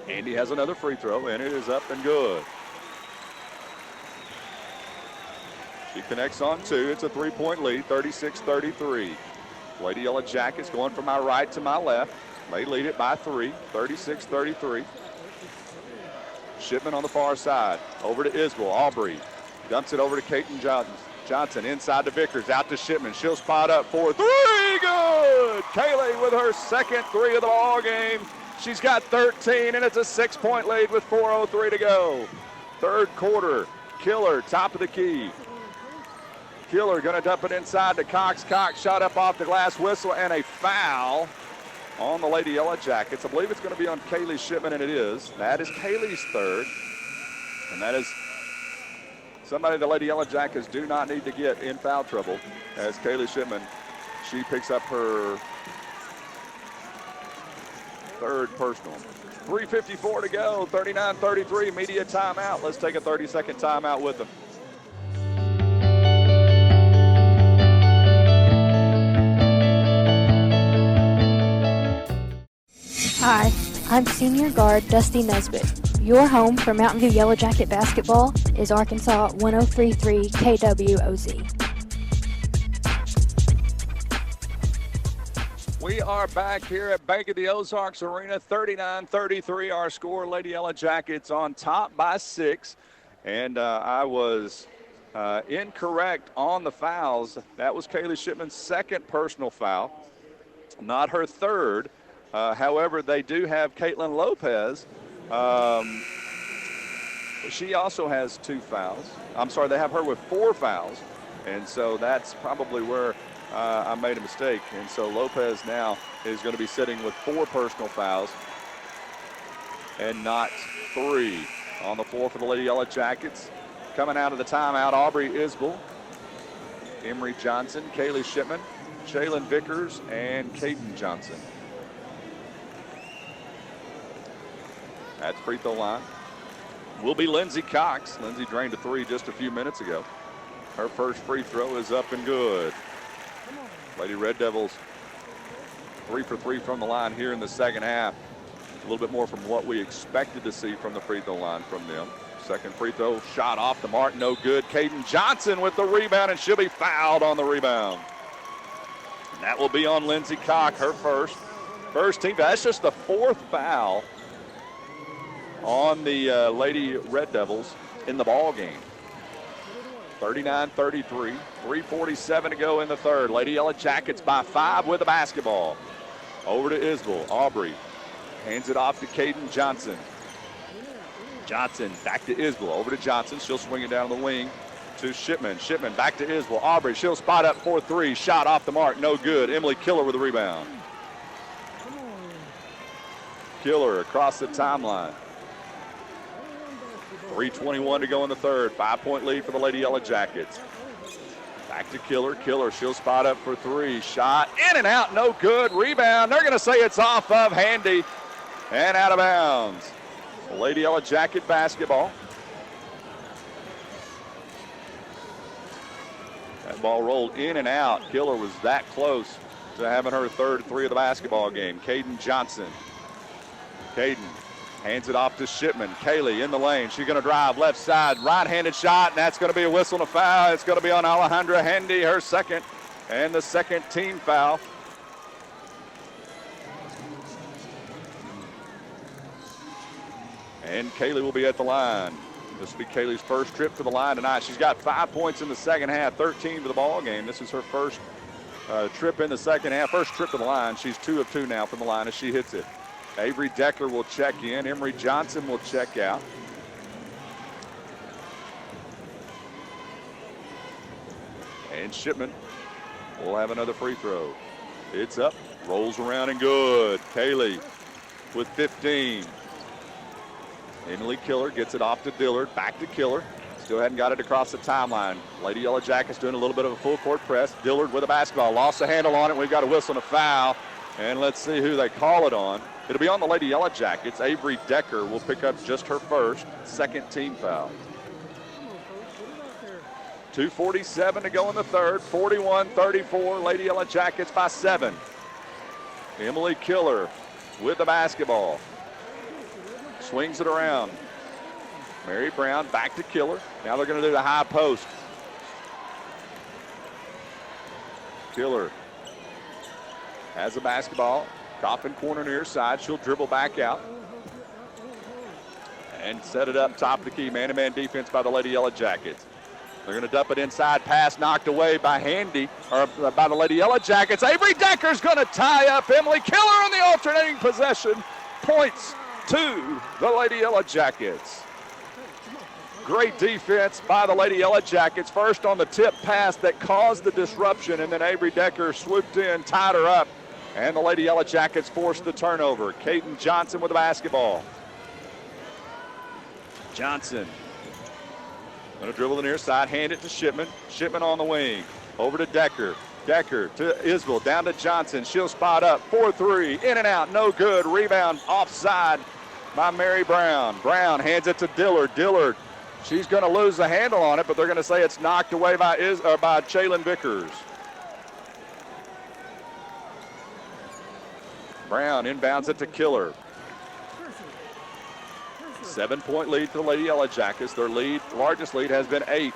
Handy has another free throw, and it is up and good. She connects on 2. It's a 3-point lead, 36-33. Lady Yellowjackets going from my right to my left. They lead it by 3, 36-33. Shipman on the far side. Over to Isbell. Aubrey dumps it over to Caden Johnson. Inside to Vickers. Out to Shipman. She'll spot up for 3. Good! Kaylee with her second 3 of the ball game. She's got 13, and it's a 6-point lead with 4:03 to go. Third quarter. Killer, top of the key. Killer going to dump it inside to Cox. Cox shot up off the glass, whistle, and a foul on the Lady Yellowjackets. I believe it's going to be on Kaylee Shipman, and it is. That is Kaylee's third, and that is somebody the Lady Yellowjackets do not need to get in foul trouble, as Kaylee Shipman, she picks up her third personal. 3:54 to go, 39-33, media timeout. Let's take a 30-second timeout with them. Hi, I'm senior guard Dusty Nesbitt. Your home for Mountain View Yellowjacket basketball is Arkansas 103.3 KWOZ. We are back here at Bank of the Ozarks Arena, 39-33 our score. Lady Yellowjackets on top by 6. And I was incorrect on the fouls. That was Kaylee Shipman's second personal foul, not her third. However, they do have Caitlin Lopez. She also has 2 fouls. I'm sorry, they have her with 4 fouls. And so that's probably where I made a mistake. And so Lopez now is going to be sitting with 4 personal fouls and not 3 on the floor for the Lady Yellowjackets. Coming out of the timeout, Aubrey Isbell, Emery Johnson, Kaylee Shipman, Shaylin Vickers, and Caden Johnson. At the free throw line will be Lindsey Cox. Lindsey drained a 3 just a few minutes ago. Her first free throw is up and good. Lady Red Devils 3 for 3 from the line here in the second half. A little bit more from what we expected to see from the free throw line from them. Second free throw shot off the mark, no good. Caden Johnson with the rebound, and she'll be fouled on the rebound. And that will be on Lindsey Cox, her first team. That's just the 4th foul on the Lady Red Devils in the ball game. 39-33, 3:47 to go in the third. Lady Yellowjackets by 5 with the basketball. Over to Isbell. Aubrey hands it off to Caden Johnson. Johnson back to Isbell. Over to Johnson. She'll swing it down the wing to Shipman. Shipman back to Isbell. Aubrey, she'll spot up for 3. Shot off the mark, no good. Emily Killer with the rebound. Killer across the timeline. 3:21 to go in the third. 5-point lead for the Lady Yellowjackets. Back to Killer. Killer, she'll spot up for 3. Shot in and out, no good. Rebound. They're going to say it's off of Handy and out of bounds. Lady Yellowjacket basketball. That ball rolled in and out. Killer was that close to having her third 3 of the basketball game. Caden Johnson. Caden hands it off to Shipman. Kaylee in the lane. She's going to drive left side. Right-handed shot, and that's going to be a whistle and a foul. It's going to be on Alejandra Handy, her second, and the second team foul. And Kaylee will be at the line. This will be Kaylee's first trip to the line tonight. She's got 5 points in the second half, 13 to the ball game. This is her first trip in the second half, first trip to the line. She's 2 of 2 now from the line as she hits it. Avery Deckler will check in. Emery Johnson will check out. And Shipman will have another free throw. It's up, rolls around and good. Kaylee with 15. Emily Killer gets it off to Dillard, back to Killer. Still hadn't got it across the timeline. Lady Yellowjackets doing a little bit of a full court press. Dillard with a basketball, lost the handle on it. We've got a whistle and a foul. And let's see who they call it on. It'll be on the Lady Yellowjackets. Avery Decker will pick up just her second team foul. 2:47 to go in the third. 41-34. Lady Yellowjackets by 7. Emily Killer with the basketball. Swings it around. Mary Brown back to Killer. Now they're going to do the high post. Killer has the basketball. Coffin corner near side. She'll dribble back out and set it up top of the key. Man-to-man defense by the Lady Yellowjackets. They're going to dump it inside. Pass knocked away by Handy, or by the Lady Yellowjackets. Avery Decker's going to tie up Emily Killer on the alternating possession. Points to the Lady Yellowjackets. Great defense by the Lady Yellowjackets. First on the tip pass that caused the disruption, and then Avery Decker swooped in, tied her up, and the Lady Yellowjackets forced the turnover. Caden Johnson with the basketball. Johnson going to dribble the near side, hand it to Shipman. Shipman on the wing. Over to Decker. Decker to Isbell, down to Johnson. She'll spot up, 4-3, in and out, no good. Rebound offside by Mary Brown. Brown hands it to Dillard. Dillard, she's going to lose the handle on it, but they're going to say it's knocked away by Shaylin Vickers. Brown inbounds it to Killer. 7-point lead for the Lady Yellowjackets. Their largest lead has been 8.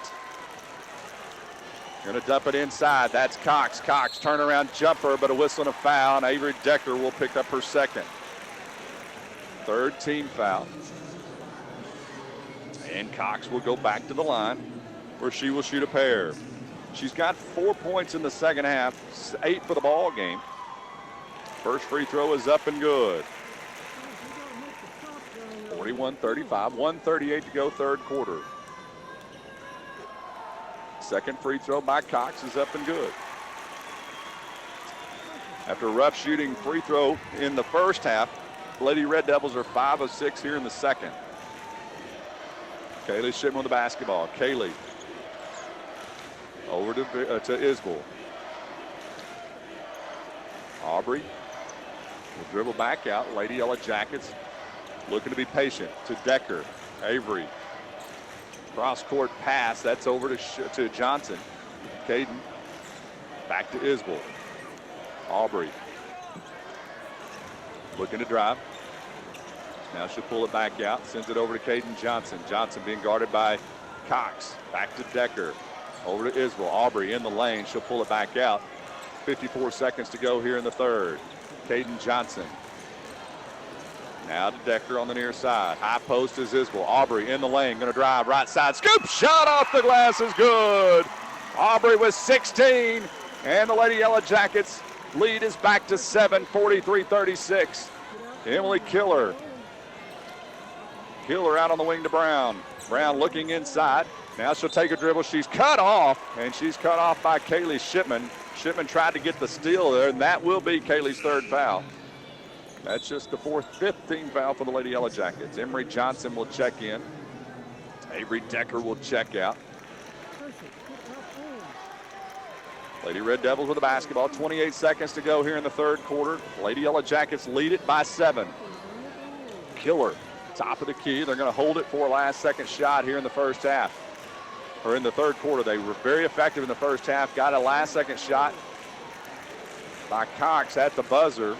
Going to dump it inside. That's Cox. Cox turnaround jumper, but a whistle and a foul, and Avery Decker will pick up her second. Third team foul. And Cox will go back to the line where she will shoot a pair. She's got 4 points in the second half, 8 for the ball game. First free throw is up and good. 41-35, 1:38 to go, third quarter. Second free throw by Cox is up and good. After a rough shooting free throw in the first half, Lady Red Devils are 5 of 6 here in the second. Kaylee Shipman with the basketball. Kaylee over to Isbell. Aubrey will dribble back out. Lady Yellowjackets looking to be patient to Decker. Avery. Cross-court pass. That's over to Johnson. Caden. Back to Isbell. Aubrey. Looking to drive. Now she'll pull it back out. Sends it over to Caden Johnson. Johnson being guarded by Cox. Back to Decker. Over to Isbell. Aubrey in the lane. She'll pull it back out. 54 seconds to go here in the third. Caden Johnson. Now to Decker on the near side. High post is Isbell. Aubrey in the lane. Going to drive right side. Scoop shot off the glass is good. Aubrey with 16. And the Lady Yellowjackets lead is back to 7, 43-36. Emily Killer. Killer out on the wing to Brown. Brown looking inside. Now she'll take a dribble. She's cut off. And she's cut off by Kaylee Shipman. Shipman tried to get the steal there. And that will be Kaylee's third foul. That's just the fifth team foul for the Lady Yellowjackets. Emery Johnson will check in. Avery Decker will check out. Lady Red Devils with the basketball. 28 seconds to go here in the third quarter. Lady Yellowjackets lead it by 7. Killer, top of the key. They're going to hold it for a last second shot here in the first half. Or in the third quarter. They were very effective in the first half. Got a last second shot by Cox at the buzzer.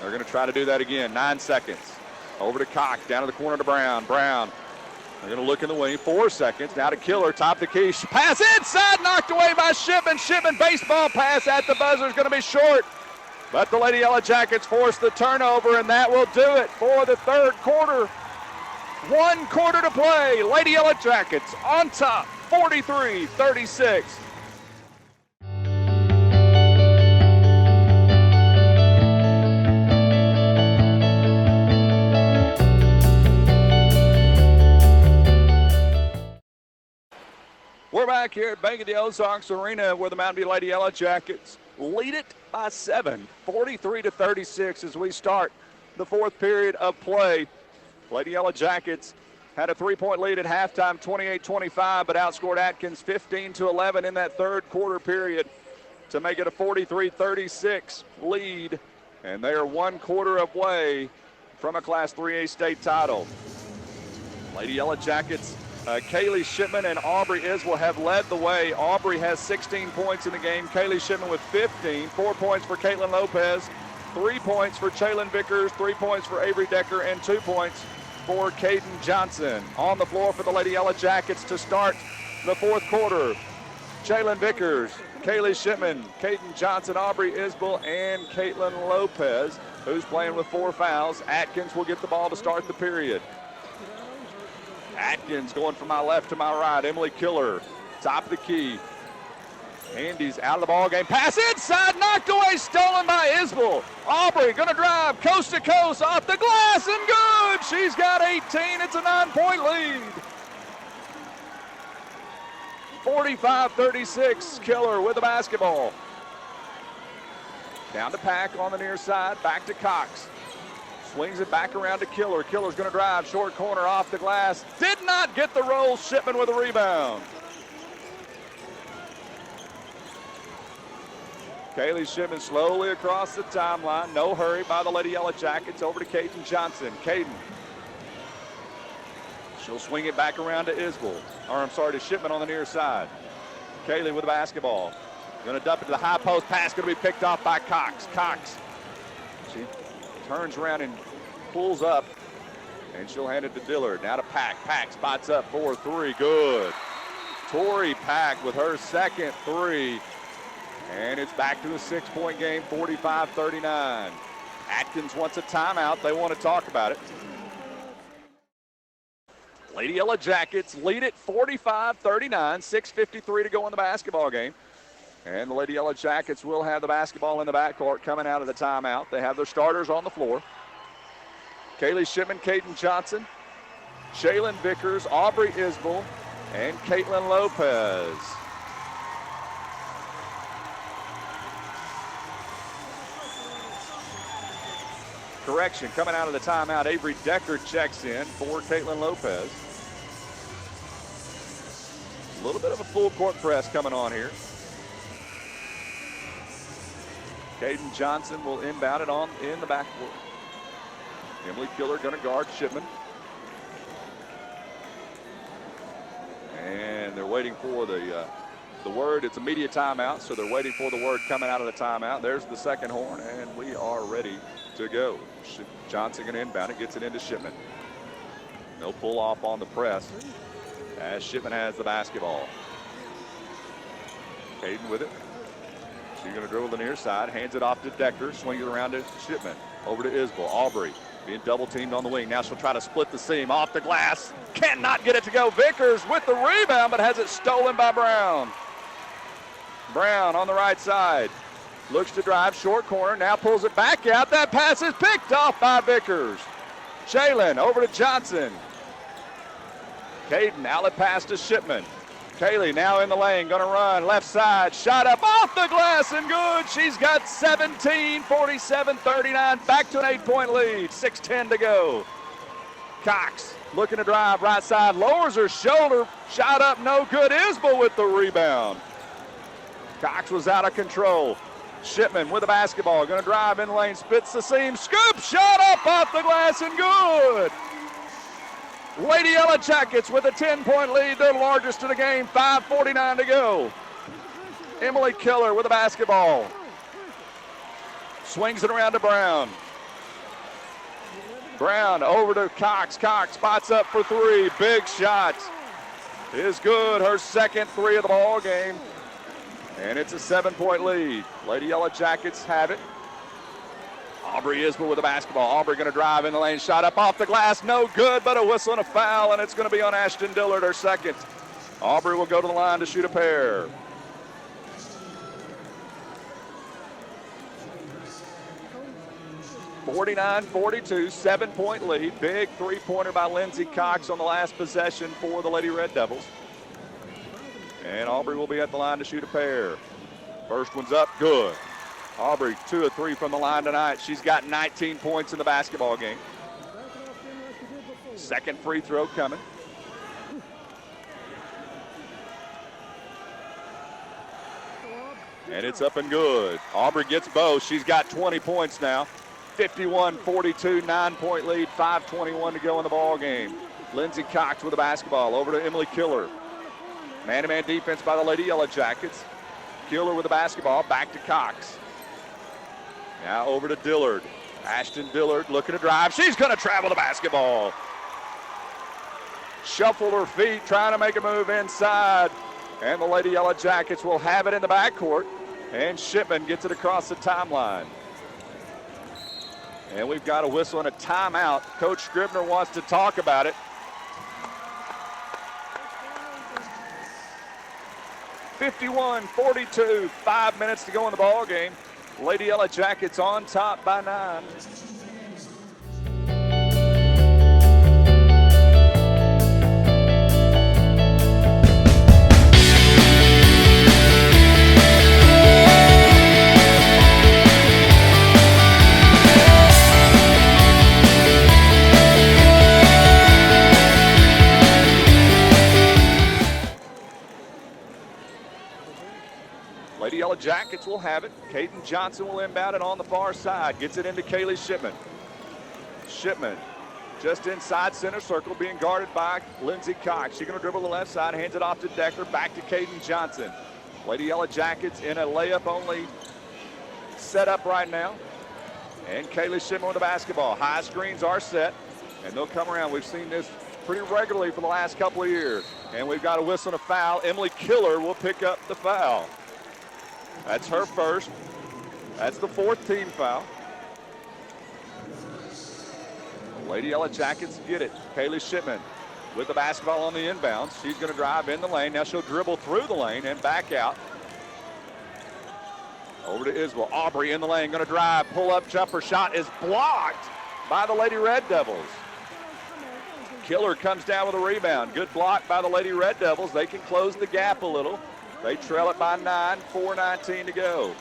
They're going to try to do that again. 9 seconds. Over to Cox. Down to the corner to Brown. Brown. They're going to look in the wing. 4 seconds. Now to Killer. Top the key. Pass inside. Knocked away by Shipman. Shipman baseball pass at the buzzer is going to be short. But the Lady Yellowjackets force the turnover, and that will do it for the third quarter. 1 quarter to play. Lady Yellowjackets on top. 43-36. We're back here at Bank of the Ozarks Arena where the Mountain View Lady Yellowjackets lead it by 7, 43-36 as we start the fourth period of play. Lady Yellowjackets had a 3-point lead at halftime, 28-25, but outscored Atkins 15-11 in that third quarter period to make it a 43-36 lead, and they are 1 quarter away from a Class 3A state title. Lady Yellowjackets, Kaylee Shipman and Aubrey Isbell have led the way. Aubrey has 16 points in the game. Kaylee Shipman with 15. 4 points for Caitlin Lopez. 3 points for Chaylin Vickers. 3 points for Avery Decker. And 2 points for Caden Johnson. On the floor for the Lady Yellowjackets to start the fourth quarter. Chaylin Vickers, Kaylee Shipman, Caden Johnson, Aubrey Isbell, and Caitlin Lopez, who's playing with 4 fouls. Atkins will get the ball to start the period. Atkins going from my left to my right. Emily Killer, top of the key. Andy's out of the ball game. Pass inside, knocked away, stolen by Isbell. Aubrey gonna drive coast to coast off the glass and good. She's got 18. It's a 9-point lead. 45-36. Killer with the basketball. Down to Pack on the near side. Back to Cox. Swings it back around to Killer. Killer's going to drive. Short corner off the glass. Did not get the roll. Shipman with a rebound. Kaylee Shipman slowly across the timeline. No hurry by the Lady Yellowjackets. Over to Caden Johnson. Caden. She'll swing it back around to Isbell. Or I'm sorry, to Shipman on the near side. Kaylee with the basketball. Going to dump it to the high post. Pass going to be picked off by Cox. Cox. She turns around and pulls up, and she'll hand it to Dillard. Now to Pack. Pack spots up for 3. Good. Tori Pack with her second three. And it's back to a 6-point game, 45-39. Atkins wants a timeout. They want to talk about it. Lady Yellowjackets lead it 45-39, 6:53 to go in the basketball game. And the Lady Yellowjackets will have the basketball in the backcourt coming out of the timeout. They have their starters on the floor. Kaylee Shipman, Caden Johnson, Shaylin Vickers, Aubrey Isbell, and Caitlin Lopez. Correction, coming out of the timeout, Avery Decker checks in for Caitlin Lopez. A little bit of a full court press coming on here. Caden Johnson will inbound it on in the backcourt. Emily Killer going to guard Shipman. And they're waiting for the word. It's a media timeout, so they're waiting for the word coming out of the timeout. There's the second horn, and we are ready to go. Johnson going to inbound it, gets it into Shipman. No pull off on the press as Shipman has the basketball. Caden with it. She's going to dribble the near side, hands it off to Decker, swings it around to Shipman. Over to Isbell. Aubrey being double teamed on the wing. Now she'll try to split the seam off the glass. Cannot get it to go. Vickers with the rebound, but has it stolen by Brown. Brown on the right side. Looks to drive, short corner, now pulls it back out. That pass is picked off by Vickers. Shaylin over to Johnson. Caden, outlet pass to Shipman. Kaylee now in the lane, gonna run, left side, shot up off the glass and good. She's got 17, 47-39, back to an 8-point lead, 6:10 to go. Cox looking to drive, right side, lowers her shoulder, shot up, no good. Isbell with the rebound. Cox was out of control. Shipman with the basketball, gonna drive in the lane, spits the seam, scoop, shot up off the glass and good. Lady Yellowjackets with a 10-point lead, their largest of the game, 5:49 to go. Emily Killer with the basketball. Swings it around to Brown. Brown over to Cox. Cox spots up for three. Big shot is good. Her second three of the ball game. And it's a 7-point lead. Lady Yellowjackets have it. Aubrey Isbell with the basketball. Aubrey going to drive in the lane. Shot up off the glass. No good, but a whistle and a foul, and it's going to be on Ashton Dillard, her second. Aubrey will go to the line to shoot a pair. (49-42), 7-point lead. Big three-pointer by Lindsey Cox on the last possession for the Lady Red Devils. And Aubrey will be at the line to shoot a pair. First one's up, good. Aubrey 2 of 3 from the line tonight. She's got 19 points in the basketball game. Second free throw coming. And it's up and good. Aubrey gets both. She's got 20 points now. 51-42, 9-point lead, 5:21 to go in the ball game. Lindsey Cox with the basketball over to Emily Killer. Man-to-man defense by the Lady Yellowjackets. Killer with the basketball, back to Cox. Now over to Dillard. Ashton Dillard looking to drive. She's going to travel the basketball. Shuffled her feet, trying to make a move inside. And the Lady Yellowjackets will have it in the backcourt. And Shipman gets it across the timeline. And we've got a whistle and a timeout. Coach Scribner wants to talk about it. (51-42), 5 minutes to go in the ball game. Lady Yellowjackets on top by 9. Lady Yellowjackets will have it. Caden Johnson will inbound it on the far side. Gets it into Kaylee Shipman. Shipman just inside center circle, being guarded by Lindsey Cox. She's going to dribble the left side, hands it off to Decker, back to Caden Johnson. Lady Yellowjackets in a layup-only setup right now. And Kaylee Shipman with the basketball. High screens are set, and they'll come around. We've seen this pretty regularly for the last couple of years. And we've got a whistle and a foul. Emily Killer will pick up the foul. That's her first. That's the fourth team foul. Lady Yellowjackets get it. Kaylee Shipman with the basketball on the inbounds. She's going to drive in the lane. Now she'll dribble through the lane and back out. Over to Isbell. Aubrey in the lane, going to drive. Pull-up jumper shot is blocked by the Lady Red Devils. Killer comes down with a rebound. Good block by the Lady Red Devils. They can close the gap a little. They trail it by 9, 4:19 to go.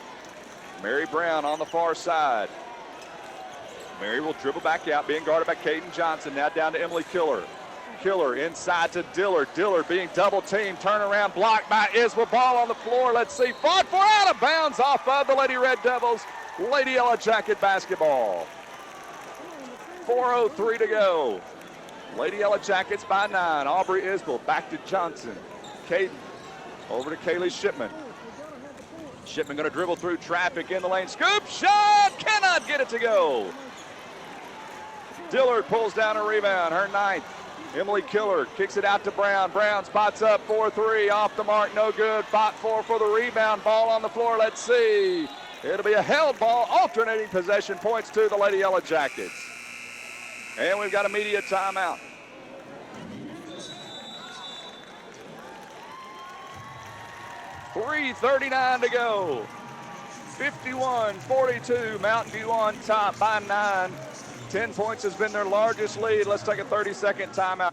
Mary Brown on the far side. Mary will dribble back out, being guarded by Caden Johnson. Now down to Emily Killer. Killer inside to Dillard. Dillard being double teamed. Turnaround blocked by Isbell. Ball on the floor. Let's see. Fought for, out of bounds off of the Lady Red Devils. Lady Yellowjacket basketball. 4:03 to go. Lady Yellowjackets by 9. Aubrey Isbell back to Johnson. Caden over to Kaylee Shipman. Shipman going to dribble through traffic in the lane. Scoop shot! Cannot get it to go. Dillard pulls down a rebound. Her 9th. Emily Killer kicks it out to Brown. Brown spots up 4-3. Off the mark, no good. Fought for the rebound. Ball on the floor. Let's see. It'll be a held ball. Alternating possession, points to the Lady Yellowjackets. And we've got a media timeout. .339 to go. 51-42. Mountain View on top by 9. 10 points has been their largest lead. Let's take a 30-second timeout.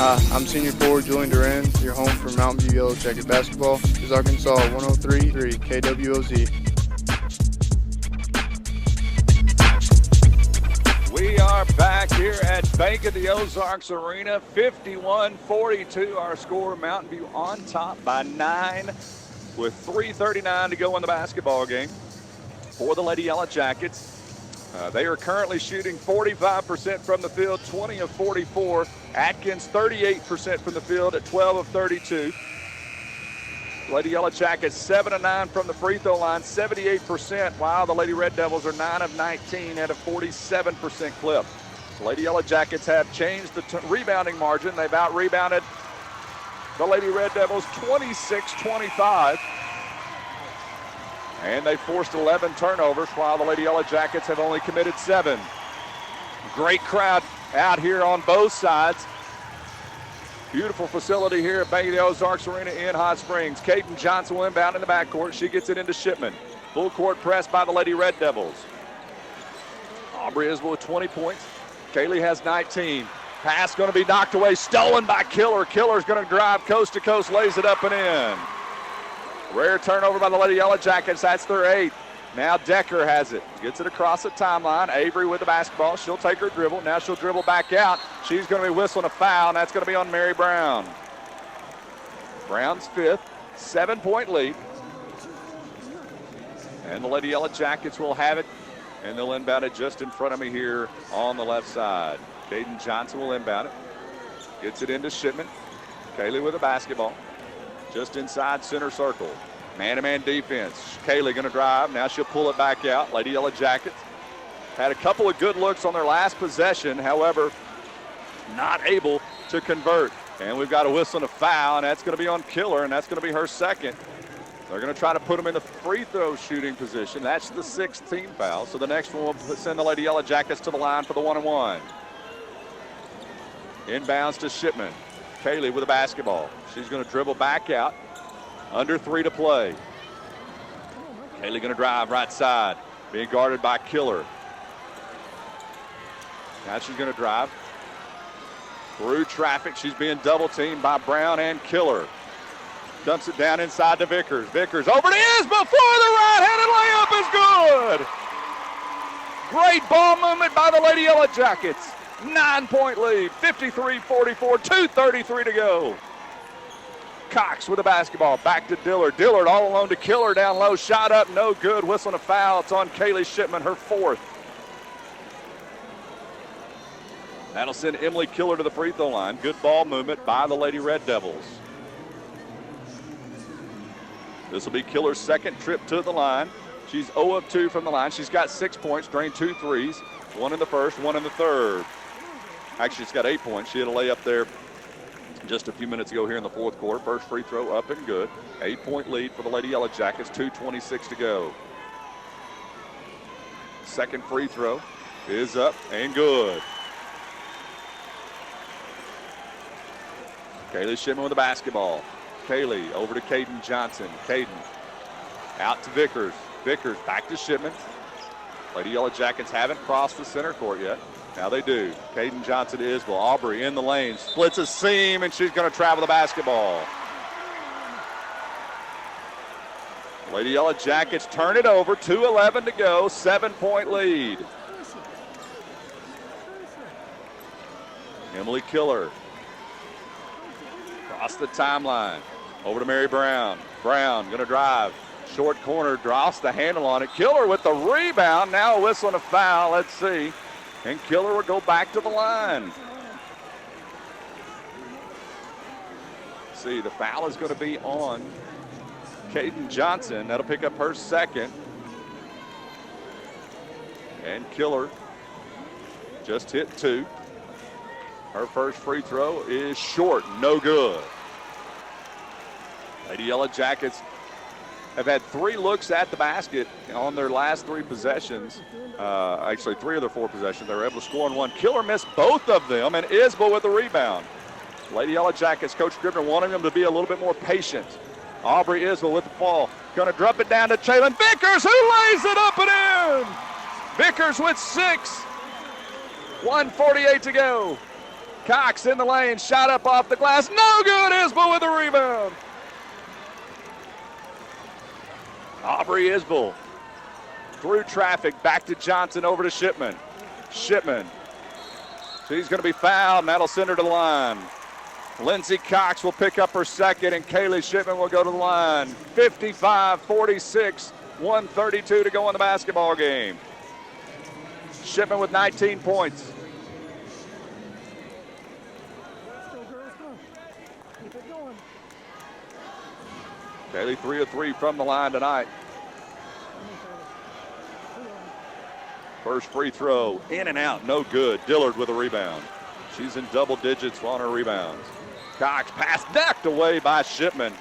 Hi, I'm senior forward Julian Duran. You're home for Mountain View Yellowjacket basketball. This is Arkansas 103.3 KWOZ. We are back here at Bank of the Ozarks Arena. 51-42 our score. Mountain View on top by 9 with 3:39 to go in the basketball game for the Lady Yellowjackets. They are currently shooting 45% from the field, 20 of 44. Atkins 38% from the field at 12 of 32. Lady Yellowjackets 7 of 9 from the free throw line, 78%, while the Lady Red Devils are 9 of 19 at a 47% clip. The Lady Yellowjackets have changed the rebounding margin. They've out-rebounded the Lady Red Devils 26-25. And they forced 11 turnovers, while the Lady Yellowjackets have only committed 7. Great crowd out here on both sides. Beautiful facility here at Bank of the Ozarks Arena in Hot Springs. Caden Johnson will inbound in the backcourt. She gets it into Shipman. Full court press by the Lady Red Devils. Aubrey Isbell with 20 points. Kaylee has 19. Pass going to be knocked away, stolen by Killer. Killer's going to drive coast to coast, lays it up and in. Rare turnover by the Lady Yellowjackets. That's their 8th. Now Decker has it. Gets it across the timeline. Avery with the basketball. She'll take her dribble. Now she'll dribble back out. She's going to be whistling a foul, and that's going to be on Mary Brown. Brown's 5th. 7-point lead. And the Lady Yellowjackets will have it, and they'll inbound it just in front of me here on the left side. Caden Johnson will inbound it. Gets it into Shipman. Kaylee with the basketball. Just inside center circle. Man-to-man defense. Kaylee going to drive. Now she'll pull it back out. Lady Yellowjackets had a couple of good looks on their last possession. However, not able to convert. And we've got a whistle and a foul, and that's going to be on Killer, and that's going to be her 2nd. They're going to try to put them in the free throw shooting position. That's the 6th team foul. So the next one will send the Lady Yellowjackets to the line for the 1-and-1. Inbounds to Shipman. Kaylee with the basketball. She's going to dribble back out. Under 3 to play. Kaylee going to drive right side. Being guarded by Killer. Now she's going to drive. Through traffic. She's being double teamed by Brown and Killer. Dumps it down inside to Vickers. Vickers over to Isbell for the right-handed layup is good. Great ball movement by the Lady Yellowjackets. 9-point lead, 53-44, 2:33 to go. Cox with the basketball, back to Dillard. Dillard all alone to Killer down low, shot up, no good. Whistling a foul, it's on Kaylee Shipman, her 4th. That'll send Emily Killer to the free throw line. Good ball movement by the Lady Red Devils. This will be Killer's second trip to the line. She's 0 of 2 from the line. She's got 6 points, drained 2 threes. 1 in the first, 1 in the third. Actually, she's got 8 points. She had a layup there just a few minutes ago here in the fourth quarter. First free throw up and good. 8-point lead for the Lady Yellowjackets, 2:26 to go. Second free throw is up and good. Kaylee Shipman with the basketball. Kaylee over to Caden Johnson. Caden out to Vickers. Vickers back to Shipman. Lady Yellowjackets haven't crossed the center court yet. Now they do. Caden Johnson to Isbell. Aubrey in the lane. Splits a seam, and she's going to travel the basketball. Lady Yellowjackets turn it over. 2:11 to go. 7-point lead. Emily Killer. Across the timeline. Over to Mary Brown. Brown going to drive. Short corner, drops the handle on it. Killer with the rebound. Now a whistle and a foul. Let's see. And Killer will go back to the line. See, the foul is going to be on Caden Johnson. That'll pick up her second. And Killer just hit 2. Her first free throw is short, no good. Lady Yellowjackets have had 3 looks at the basket on their last 3 possessions. Actually, 3 of their 4 possessions. They were able to score on 1. Killer missed both of them, and Isbell with the rebound. Lady Yellowjackets, Coach Scribner wanting them to be a little bit more patient. Aubrey Isbell with the ball. Going to drop it down to Chaylin Vickers, who lays it up and in. Vickers with 6. 1:48 to go. Cox in the lane, shot up off the glass. No good, Isbell with the rebound. Aubrey Isbell through traffic, back to Johnson, over to Shipman. Shipman, she's going to be fouled, and that'll send her to the line. Lindsey Cox will pick up her second, and Kaylee Shipman will go to the line. 55-46, 1:32 to go in the basketball game. Shipman with 19 points. Kaylee 3 of 3 from the line tonight. First free throw, in and out, no good. Dillard with a rebound. She's in double digits on her rebounds. Cox pass knocked away by Shipman.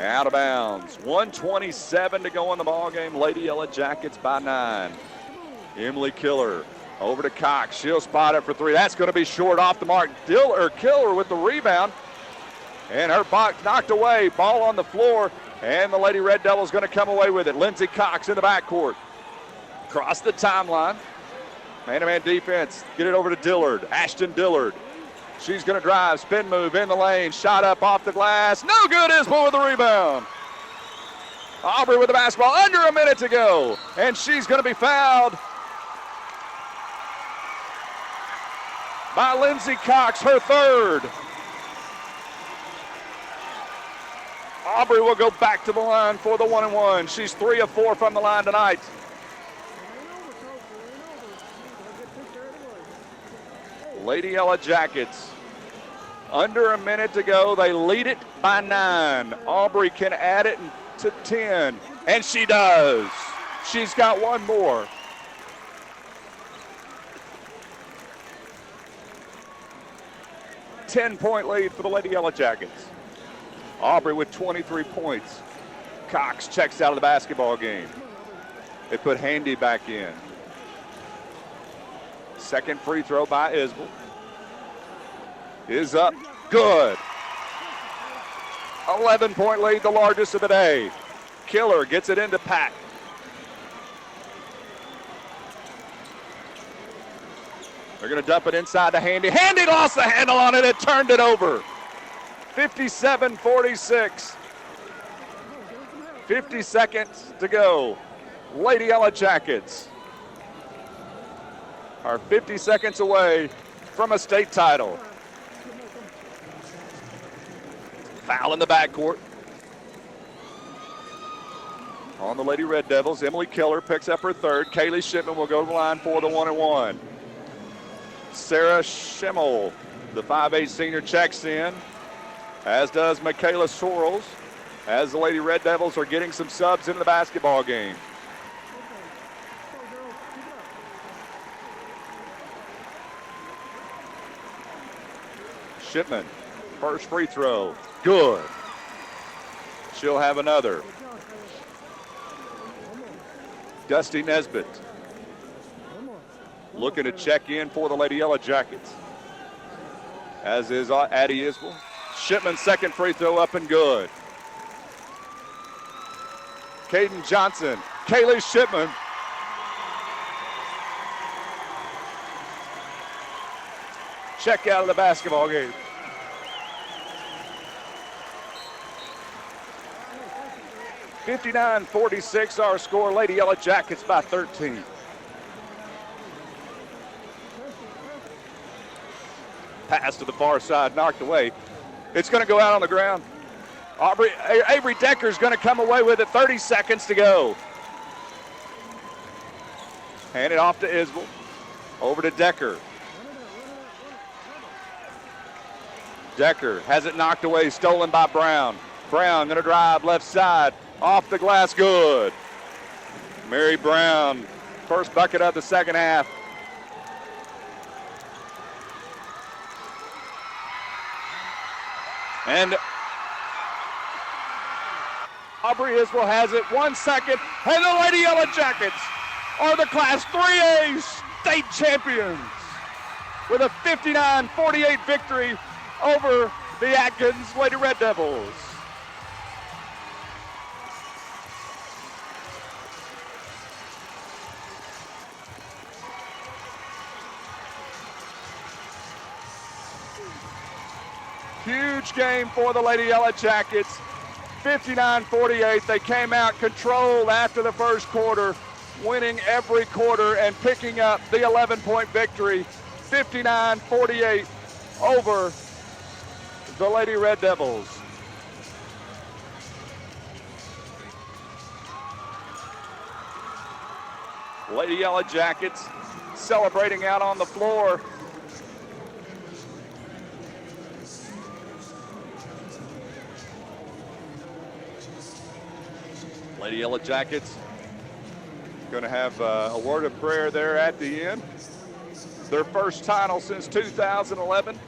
Out of bounds. 1:27 to go in the ball game. Lady Yellowjackets by 9. Emily Killer over to Cox. She'll spot it for 3. That's going to be short off the mark. Killer with the rebound. And her box knocked away. Ball on the floor. And the Lady Red Devils going to come away with it. Lindsey Cox in the backcourt. Across the timeline. Man-to-man defense. Get it over to Dillard. Ashton Dillard. She's going to drive. Spin move in the lane. Shot up off the glass. No good. Isbell with the rebound. Aubrey with the basketball. Under a minute to go. And she's going to be fouled by Lindsey Cox, her third. Aubrey will go back to the line for the 1-and-1. She's 3 of 4 from the line tonight. Lady Yellowjackets, under a minute to go. They lead it by 9. Aubrey can add it to 10, and she does. She's got one more. Ten-point lead for the Lady Yellowjackets. Aubrey with 23 points. Cox checks out of the basketball game. They put Handy back in. Second free throw by Isbell. Is up. Good. 11-point lead, the largest of the day. Killer gets it into Pat. They're going to dump it inside to Handy. Handy lost the handle on it and turned it over. 57-46. 50 seconds to go. Lady Yellowjackets are 50 seconds away from a state title. Foul in the backcourt on the Lady Red Devils. Emily Killer picks up her third. Kaylee Shipman will go to the line for the 1-and-1. Sarah Schimmel, the 5'8 senior, checks in, as does Michaela Sorrells, as the Lady Red Devils are getting some subs into the basketball game. Shipman, first free throw, good. She'll have another. Dusty Nesbitt looking to check in for the Lady Yellowjackets, as is Addie Isbell. Shipman's second free throw up and good. Caden Johnson, Kaylee Shipman. Check out of the basketball game. (59-46) our score. Lady Yellowjackets by 13. Pass to the far side, knocked away. It's going to go out on the ground. Avery Decker's going to come away with it. 30 seconds to go. Hand it off to Isbell. Over to Decker. Decker has it knocked away, stolen by Brown. Brown going to drive left side. Off the glass, good. Mary Brown, first bucket of the second half. And Aubrey Isbell has it, 1 second, and the Lady Yellowjackets are the Class 3A state champions with a 59-48 victory over the Atkins Lady Red Devils. Huge game for the Lady Yellowjackets, 59-48. They came out controlled after the first quarter, winning every quarter and picking up the 11-point victory, 59-48 over the Lady Red Devils. Lady Yellowjackets celebrating out on the floor. Lady Yellowjackets going to have a word of prayer there at the end. Their first title since 2011.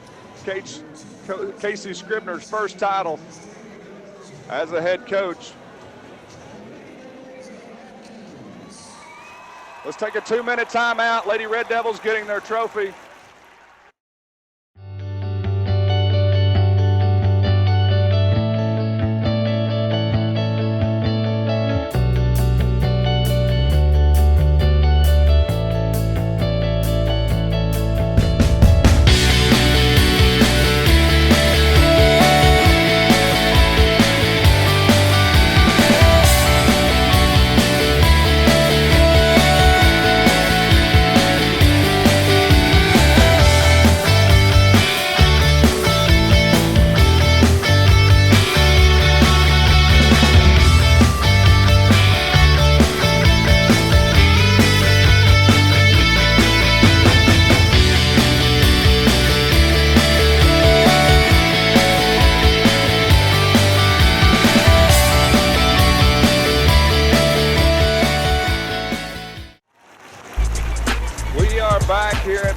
Casey Scribner's first title as a head coach. Let's take a 2-minute timeout. Lady Red Devils getting their trophy.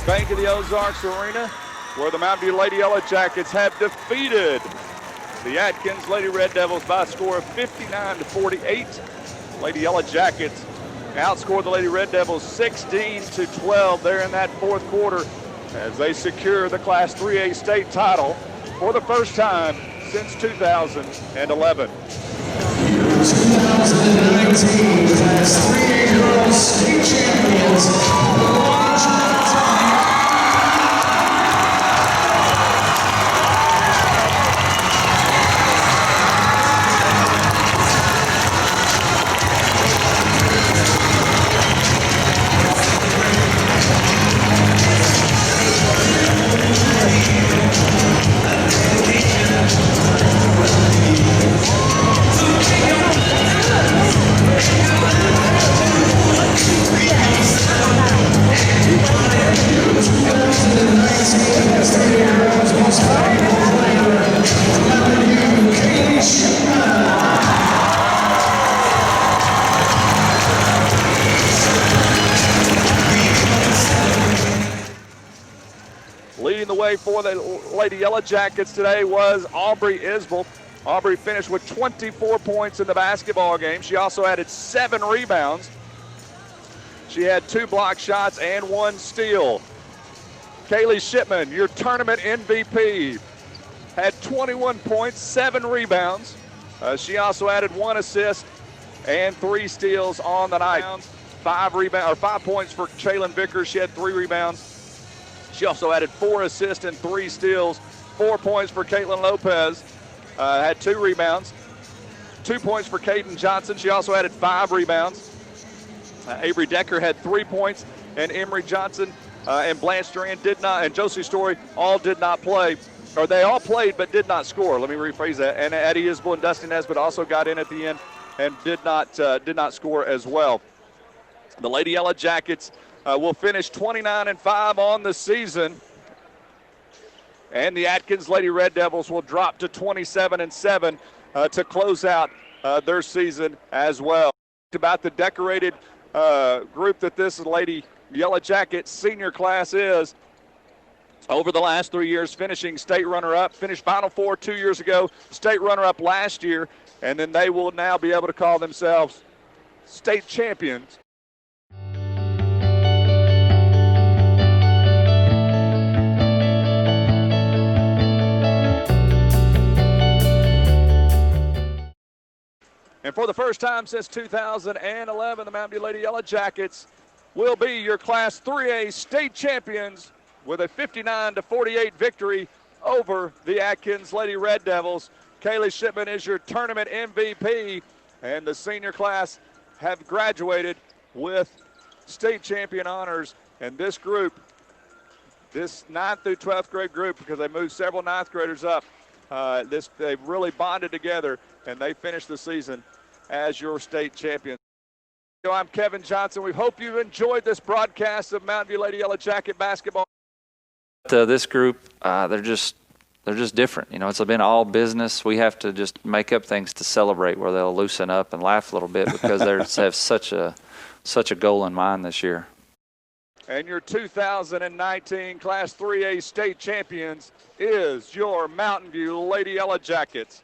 Bank of the Ozarks Arena, where the Mountain View Lady Yellowjackets have defeated the Atkins Lady Red Devils by a score of 59-48. Lady Yellowjackets outscored the Lady Red Devils 16-12 there in that fourth quarter as they secure the Class 3A state title for the first time since 2011. 2019 Class 3A Girls State Champions. Leading the way for the Lady Yellowjackets today was Aubrey Isbell. Aubrey finished with 24 points in the basketball game. She also added 7 rebounds. She had 2 block shots and 1 steal. Kaylee Shipman, your tournament MVP, had 21 points, 7 rebounds. She also added 1 assist and 3 steals on the night. 5 points for Chaylin Vickers. She had 3 rebounds. She also added 4 assists and 3 steals. 4 points for Caitlin Lopez. Had 2 rebounds. 2 points for Caden Johnson. She also added 5 rebounds. Avery Decker had 3 points, and Emery Johnson and Blanche Duran did not, and Josie Story all did not play. Or they all played but did not score. Let me rephrase that. And Addie Isbell and Dusty Nesbitt also got in at the end and did not score as well. The Lady Yellowjackets will finish 29-5 on the season, and the Atkins Lady Red Devils will drop to 27-7 to close out their season as well. About the decorated group that this Lady Yellowjackets senior class is. Over the last 3 years, finishing state runner-up, finished Final Four 2 years ago, state runner-up last year, and then they will now be able to call themselves state champions. And for the first time since 2011, the Mountain View Lady Yellowjackets will be your Class 3A state champions with a 59-48 victory over the Atkins Lady Red Devils. Kaylee Shipman is your tournament MVP, and the senior class have graduated with state champion honors. And this group, this 9th through 12th grade group, because they moved several 9th graders up, they've really bonded together, and they finished the season as your state champions. I'm Kevin Johnson. We hope you've enjoyed this broadcast of Mountain View Lady Yellowjacket basketball. This group, they're just different. You know, it's been all business. We have to just make up things to celebrate where they'll loosen up and laugh a little bit because they have such a goal in mind this year. And your 2019 Class 3A state champions is your Mountain View Lady Yellowjackets.